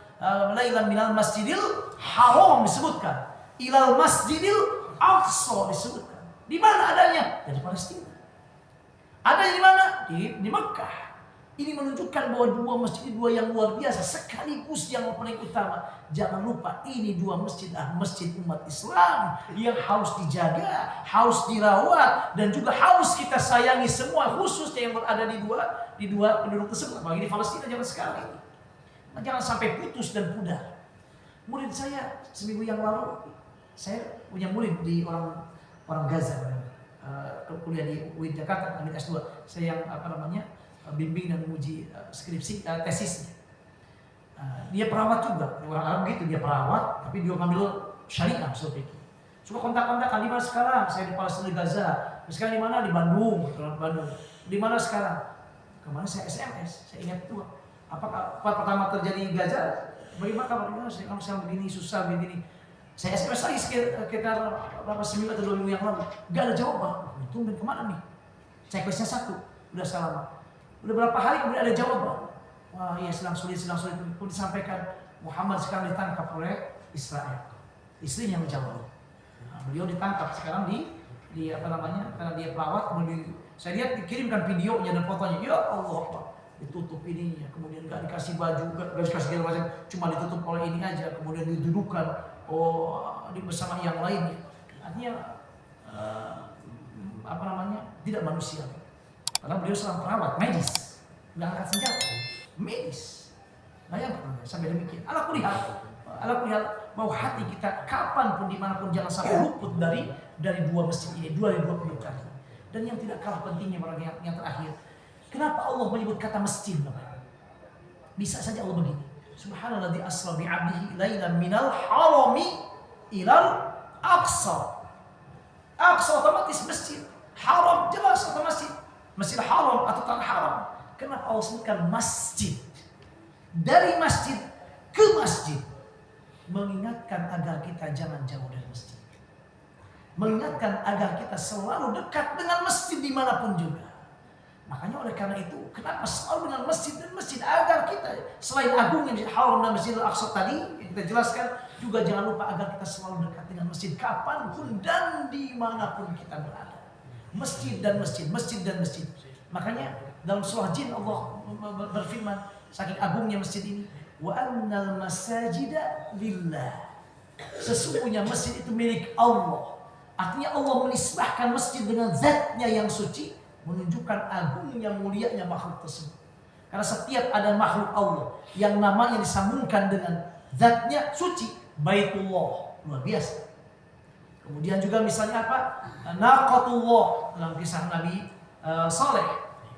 lailan minal masjidil haram disebutkan ilal masjidil Aqsa disebutkan. Di mana adanya? Di Palestina. Adanya di mana? Di Mekah. Ini menunjukkan bahwa dua masjid dua yang luar biasa sekaligus yang paling utama. Jangan lupa ini dua masjid masjid umat Islam yang harus dijaga, harus dirawat dan juga harus kita sayangi semua, khususnya yang berada di dua penduduk tersebut. Bagi di Palestina jangan sekarang ini. Jangan sampai putus dan pudar. Murid saya seminggu yang lalu, saya punya murid di orang Gaza, kuliah di UIN Jakarta, ambil S2. Saya yang bimbing dan menguji skripsi tesisnya. Dia perawat juga, orang Arab gitu, dia perawat, tapi dia ngambil syariah seperti itu. Suka kontak-kontakan, di mana sekarang? Saya di Palestina, di Gaza. Sekarang di mana? Di Bandung. Di mana sekarang? Kemarin saya SMS, saya ingat itu. Apa pertama terjadi di Gaza? Bagaimana kabarnya? Saya begini, susah begini. Saya SMS lagi sekitar seminggu atau 2 minggu yang lalu. Gak ada jawaban. Tungguin kemana nih? Checklistnya 1, udah selama. Udah berapa hari kemudian ada jawaban. Wah iya sedang sulit. Kemudian disampaikan Muhammad sekarang ditangkap oleh Israel. Istrinya yang menjawab. Beliau ditangkap sekarang karena dia perawat. Kemudian saya lihat dikirimkan videonya dan fotonya. Ya Allah, ditutup ininya, kemudian gak dikasih baju, gak dikasih segala macam, cuma ditutup oleh ini aja, kemudian didudukan bersama yang lainnya. Artinya tidak manusia. Karena beliau seorang perawat medis, nggak angkat senjata, medis. Bayangkan sampai demikian. Ala kulihat mau hati kita kapanpun dimanapun jangan sampai luput dari dua masjid ini, dua kedudukan. Dan yang tidak kalah pentingnya yang terakhir, kenapa Allah menyebut kata masjid? Bisa saja Allah begini. Subhanalladzi asra bi 'abdihi lailan minal harami ilal aqsa. Aqsa otomatis masjid. Haram jelas atau masjid. Masjid haram atau tanah haram. Kenapa Allah sebutkan masjid? Dari masjid ke masjid. Mengingatkan agar kita jangan jauh dari masjid. Mengingatkan agar kita selalu dekat dengan masjid dimanapun juga. Makanya oleh karena itu, kenapa selalu dengan masjid dan masjid agar kita selain agungnya Masjid Haram dan Masjid Al-Aqsa tadi yang kita jelaskan, juga jangan lupa agar kita selalu dekat dengan masjid kapanpun dan dimanapun kita berada. Masjid dan masjid. Makanya dalam surah Jin Allah berfirman saking agungnya masjid ini, wa annal masajida lillah. Sesungguhnya masjid itu milik Allah. Artinya Allah menisbahkan masjid dengan zatnya yang suci, menunjukkan agungnya mulianya makhluk tersebut. Karena setiap ada makhluk Allah yang namanya disambungkan dengan zatnya suci, Baitullah, luar biasa. Kemudian juga misalnya apa? Naqatullah dalam kisah Nabi Saleh,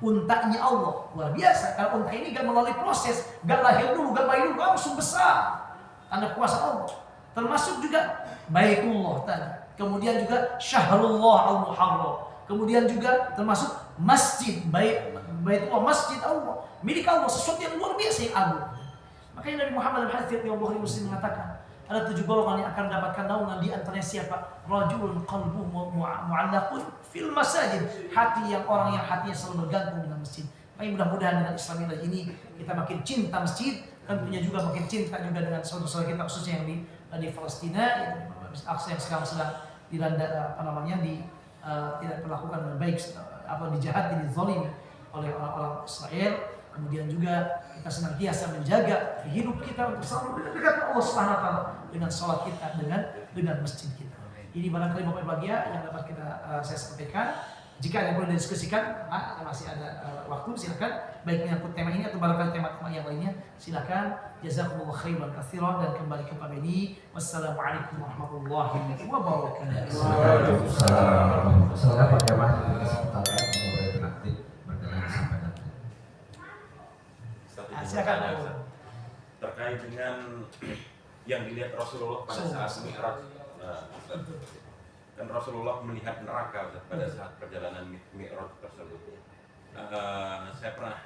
untanya Allah, luar biasa. Karena unta ini gak melalui proses, gak lahir dulu, gak bayi dulu, langsung besar. Tanda kuasa Allah. Termasuk juga Baitullah tadi. Kemudian juga Syahrullah al-Muharram. Kemudian juga termasuk masjid, Baitullah, masjid Allah, milik Allah, sesuatu yang luar biasa yang agung. Makanya Nabi Muhammad al-Hadits radhiyallahu anhu mengatakan, ada 7 golongan yang akan mendapatkan naungan, di antaranya siapa? Rajulun qalbuhu mu'allaqun fil masajid, orang yang hatinya selalu bergantung dengan masjid. Makanya mudah-mudahan dengan Islamiyah ini kita makin cinta masjid, tentunya juga makin cinta juga dengan saudara-saudara kita khususnya yang di Palestina, Masjid Aqsa yang sekarang sedang dilanda tidak diperlakukan dengan baik, dijahati, dizalimi oleh orang-orang Israel. Kemudian juga kita senantiasa menjaga hidup kita untuk selalu dekat dengan Allah Subhanahu wa taala dengan salat kita, dengan masjid kita. Ini barangkali Bapak Ibu bahagia yang dapat saya sampaikan. Jika ada yang boleh didiskusikan, masih ada waktu, silakan. Baik menyangkut tema ini atau barangkali tema-tema yang lainnya, silakan. Jazakumullah khairan katsiran, dan kembali kepada ini. Wassalamualaikum warahmatullahi wabarakatuh. Waalaikumsalam. Silakan Pak Jamal, kesempatan untuk interaktif berkenan sampai nanti. Silakan. Terkait dengan yang dilihat Rasulullah pada saat Mi'raj. Dan Rasulullah melihat neraka pada saat perjalanan Mi'raj tersebut. Saya pernah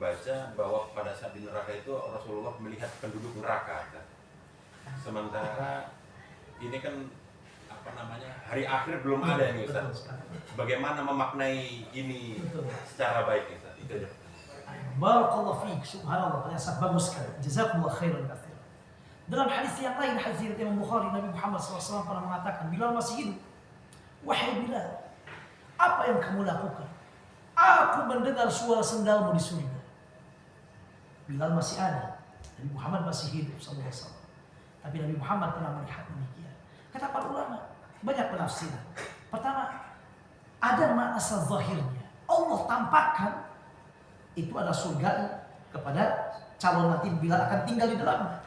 baca bahwa pada saat di neraka itu Rasulullah melihat penduduk neraka. Sementara ini kan hari akhir belum ada nih Ustaz. Bagaimana memaknai ini secara baik Ustaz? Itu aja. Barakallahu fiik, subhanallah, sangat bagus sekali. Jazakumullah khairan katsiran. Dalam hadis yang lain, hadis riwayat Imam Bukhari, Nabi Muhammad SAW pernah mengatakan, Bilal masih hidup. Wahai Bilal, apa yang kamu lakukan? Aku mendengar suara sendalmu di surga. Bilal masih ada, Nabi Muhammad masih hidup SAW. Tapi Nabi Muhammad pernah melihat demikian. Kata para ulama, banyak penafsiran. Pertama, ada makna zahirnya. Allah tampakkan itu ada surga kepada calon nanti Bilal akan tinggal di dalamnya.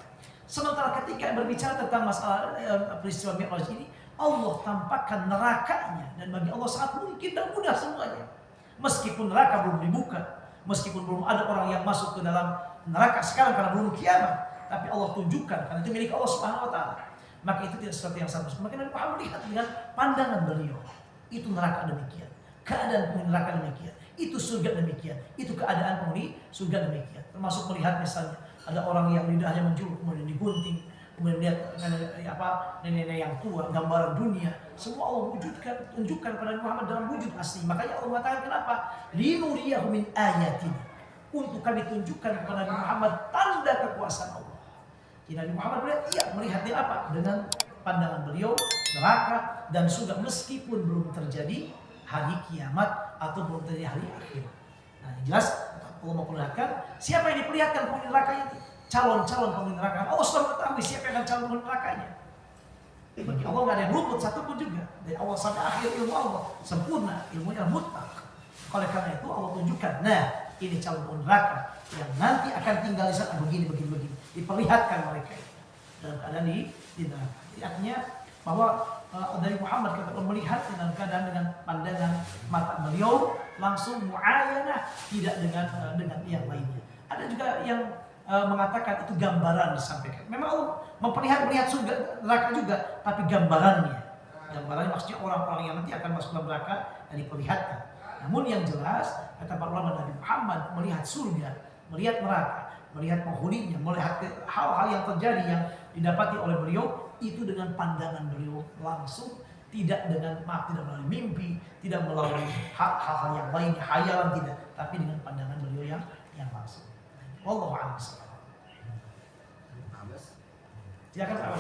Sementara ketika berbicara tentang masalah peristiwa Mi'raj ini, Allah tampakkan nerakanya, dan bagi Allah sangat mungkin dan mudah semuanya. Meskipun neraka belum dibuka, meskipun belum ada orang yang masuk ke dalam neraka sekarang karena belum kiamat, tapi Allah tunjukkan karena itu milik Allah Subhanahu wa taala. Maka itu tidak sesuatu yang sama. Maka Nabi Muhammad melihat dengan pandangan beliau, itu neraka demikian, keadaan penghuni neraka demikian, itu surga demikian, itu keadaan penghuni surga demikian. Termasuk melihat misalnya ada orang yang lidahnya menjuluk, kemudian digunting, kemudian lihat nenek-nenek yang tua, gambaran dunia, semua Allah tunjukkan kepada Nabi Muhammad dalam wujud asli. Makanya Allah mengatakan kenapa? Linuriyahu min ayatina, untuk kami tunjukkan kepada Nabi Muhammad tanda kekuasaan Allah. Jadi Nabi Muhammad melihatnya apa? Dengan pandangan beliau neraka dan surga, meskipun belum terjadi hari kiamat atau belum terjadi hari akhir. Nah, jelas Allah memperlihatkan siapa yang diperlihatkan penghuni nerakanya, calon-calon penghuni neraka. Allah sudah mengetahui siapa yang akan calon penghuni nerakanya. Bagi Allah nggak ada yang luput satupun juga. Dari awal sampai akhir ilmu Allah sempurna, ilmunya mutlak. Oleh karena itu Allah tunjukkan, nah ini calon penghuni neraka yang nanti akan tinggal di sana begini. Diperlihatkan mereka dalam keadaan di neraka. Jadi artinya bahwa dari Muhammad kata melihat dalam keadaan dengan pandangan mata beliau langsung muayyanah, tidak dengan yang lainnya. Ada juga yang mengatakan itu gambaran disampaikan. Memang Allah melihat surga neraka juga, tapi gambarannya maksudnya orang-orang yang nanti akan masuk ke neraka dan diperlihatkan. Namun yang jelas kata para ulama, Nabi Muhammad melihat surga, melihat neraka, melihat penghuninya, melihat hal-hal yang terjadi yang didapati oleh beliau itu dengan pandangan beliau langsung, tidak melalui mimpi, tidak melalui hal-hal yang lainnya, hayalan tidak, tapi dengan pandangan beliau yang langsung. Wallahu a'lam bishawab. Silakan Pak.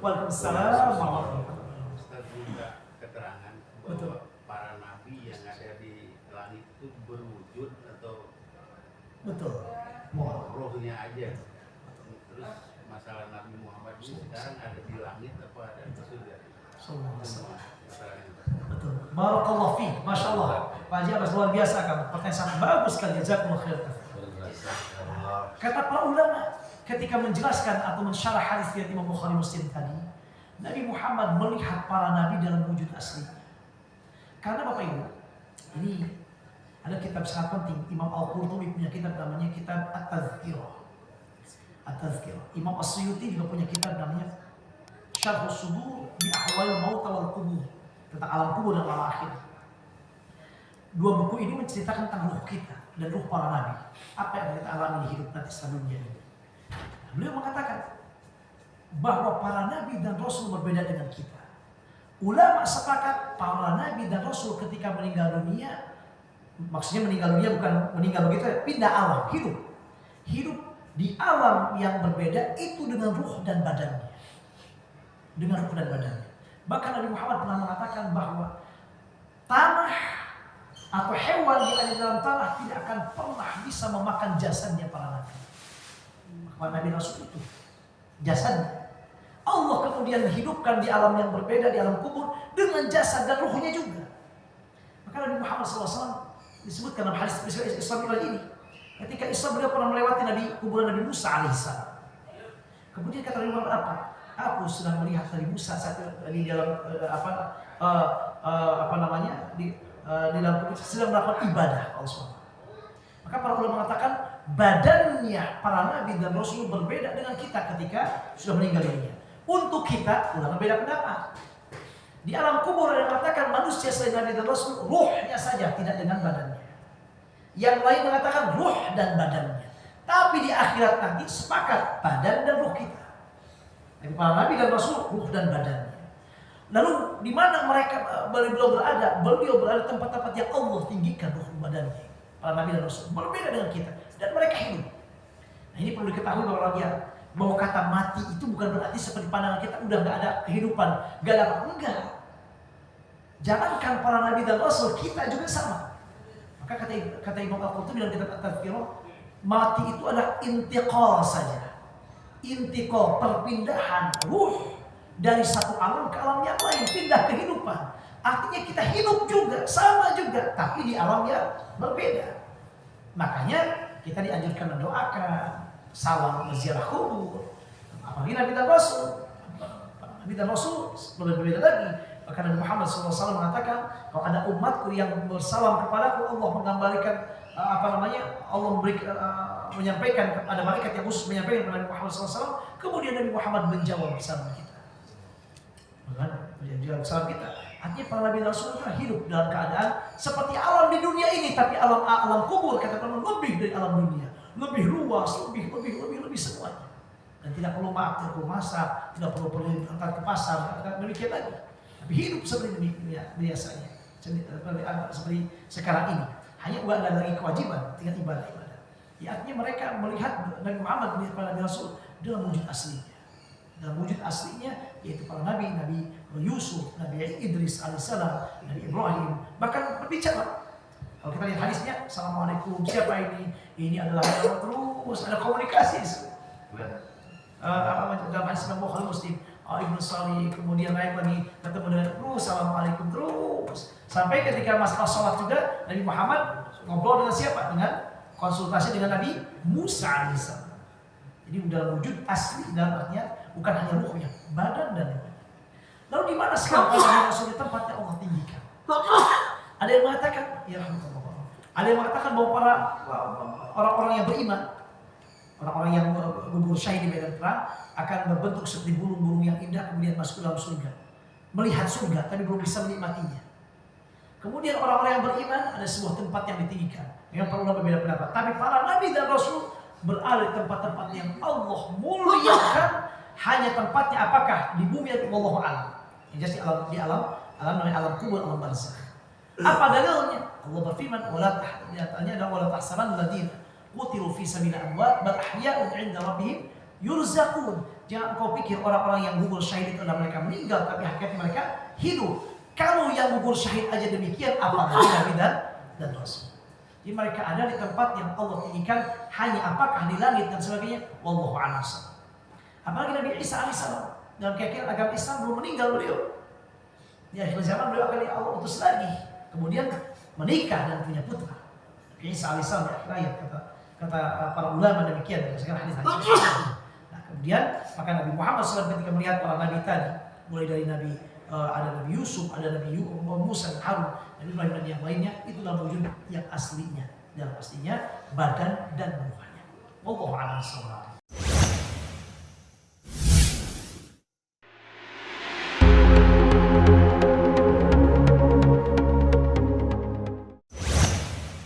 Waalaikumsalam warahmatullahi wabarakatuh. Ustaz minta keterangan bahwa para nabi yang ada di langit itu berwujud atau Betul. rohnya aja. Terus masalah Nabi Muhammad ini sekarang ada di langit apa ada di surga? Betul. Barakallahu fiik. Masya Allah. Pak Haji Abbas luar biasa kan. Pertanyaan sangat bagus sekali. Jazakumullah khair. Kata para ulama ketika menjelaskan atau mensyarah hadis riwayat Imam Bukhari Muslim tadi, Nabi Muhammad melihat para nabi dalam wujud aslinya. Karena Bapak Ibu, ini ada kitab sangat penting. Imam Al-Qurtubi punya kitab namanya kitab At-Tazkirah. Imam As-Suyuti juga punya kitab namanya Syarhus Sudur bi Ahwal Maut wal Qubur, tentang alam kubur dan alam akhir. Dua buku ini menceritakan tentang ruh kita dan ruh para nabi. Apa yang kita alami di hidup nanti setelah dunia ini. Beliau mengatakan bahwa para nabi dan rasul berbeda dengan kita. Ulama sepakat para nabi dan rasul ketika meninggal dunia, maksudnya meninggal dunia bukan meninggal begitu ya, pindah alam, hidup di alam yang berbeda itu dengan ruh dan badannya. Bahkan Nabi Muhammad pernah mengatakan bahwa tanah atau hewan yang ada dalam tanah tidak akan pernah bisa memakan jasadnya para nabi. Para nabi rasul itu jasadnya Allah kemudian hidupkan di alam yang berbeda, di alam kubur dengan jasad dan ruhnya juga. Maka Nabi Muhammad SAW disebutkan dalam hadis Isra Mi'raj ini, ketika Isra beliau pernah melewati kuburan Nabi Musa alaihissalam. Kemudian kata Nabi Muhammad apa? Aku sedang melihat Nabi Musa saat di dalam di dalam kubur sedang melakukan ibadah Allah SWT. Maka para ulama mengatakan badannya para nabi dan rasul berbeda dengan kita ketika sudah meninggal dunia. Untuk kita ulama beda pendapat. Di alam kubur ada yang mengatakan manusia selain nabi dan rasul ruhnya saja, tidak dengan badannya. Yang lain mengatakan ruh dan badannya. Tapi di akhirat nanti sepakat badan dan ruh kita. Jadi para nabi dan rasul ruh dan badannya. Lalu di mana beliau berada? Beliau berada tempat-tempat yang Allah tinggikan ruh badannya. Para nabi dan rasul berbeda dengan kita dan mereka hidup. Nah, ini perlu diketahui bahwa bahwa kata mati itu bukan berarti seperti pandangan kita udah nggak ada kehidupan, nggak ada apa, enggak. Jangankan para nabi dan rasul, kita juga sama. Maka kata Imam Al-Qurtubi dalam kitab At-Tadhkirah, mati itu adalah intiqal saja. Intiqal, perpindahan ruh dari satu alam ke alam yang lain, pindah kehidupan. Artinya kita hidup juga, sama juga, tapi di alam yang berbeda. Makanya kita dianjurkan mendoakan, salam berziarah kubur. Apalagi Nabi dan Rasul. Nabi dan Rasul berbeda lagi. Bahkan Nabi Muhammad SAW mengatakan, kalau ada umatku yang bersalam kepadaku, Allah menggambarkan Allah menyampaikan kepada malaikat yang khusus menyampaikan kepada Nabi Muhammad SAW. Kemudian Nabi Muhammad menjawab salam kita. Menjawab salam kita. Artinya para Nabi dan Rasul itu hidup dalam keadaan seperti alam di dunia ini, tapi alam kubur kata teman lebih dari alam dunia. Lebih luas, lebih semuanya. Dan tidak perlu maaf, tidak perlu masak, tidak perlu berangkat ke pasar, demikian lagi. Tapi hidup seperti ini biasanya, seperti sekarang ini. Hanya nggak ada lagi kewajiban, tinggal ibadah. Ya, artinya mereka melihat Nabi Muhammad, melihat para Nabi Rasul dalam wujud aslinya. Dalam wujud aslinya yaitu para Nabi Yusuf, Nabi Idris alaihissalam, Nabi Ibrahim, bahkan berbicara. Kalau kita lihat hadisnya, Assalamualaikum, siapa ini? Ini adalah terus ada komunikasi. Dalam hadis Bukhari Muslim, Ibnu Salih, kemudian naik lagi ketemu dengan terus Assalamualaikum terus. Sampai ketika masalah sholat juga, Nabi Muhammad ngobrol dengan siapa? Dengan konsultasi dengan Nabi Musa alaihissalam. Jadi dalam wujud asli, dalam artinya bukan hanya ruhnya, badan dan ruhnya. Lalu di mana sekarang para Rasul tempatnya Allah tinggikan? Ada yang mengatakan, ya rahmatullah. Ada yang mengatakan bahwa para orang-orang yang beriman, orang-orang yang gugur syahid di medan perang akan berbentuk seperti burung-burung yang indah kemudian masuk ke dalam surga, melihat surga tapi belum bisa menikmatinya. Kemudian orang-orang yang beriman ada sebuah tempat yang ditinggikan. Yang perlu berbeda pendapat. Tapi para nabi dan rasul berada di tempat-tempat yang Allah muliakan. Hanya tempatnya apakah di bumi atau wallahu a'lam. Yang jelas di alam namanya alam kubur, alam barzakh. Apa dalilnya? Allah berfirman, "Wala tahsabanna alladziina qutilu fi sabilillah amwat bal ahya'un 'inda rabbihim yurzaqun." Jangan kau pikir orang-orang yang gugur syahid itu adalah mereka meninggal, tapi hakikatnya mereka hidup. Kalau yang gugur syahid aja demikian, apalagi nabi dan rasul. Jadi mereka ada di tempat yang Allah tinggikan, hanya apakah di langit dan sebagainya, wallahu a'lam. Apalagi Nabi Isa alaihissalam dalam keyakinan agama Islam belum meninggal beliau. Di akhir zaman beliau akan Allah utus lagi, kemudian menikah dan punya putra. Nabi Isa alaihissalam di akhir ayat kata para ulama demikian berdasarkan hadis-hadis. Nah, kemudian maka Nabi Muhammad SAW ketika melihat para nabi tadi, mulai dari ada Nabi Yusuf, ada Nabi Musa, Harun, Nabi Ibrahim dan yang lainnya, itulah wujud yang aslinya. Dalam aslinya badan dan ruhnya. Wallahu a'lam.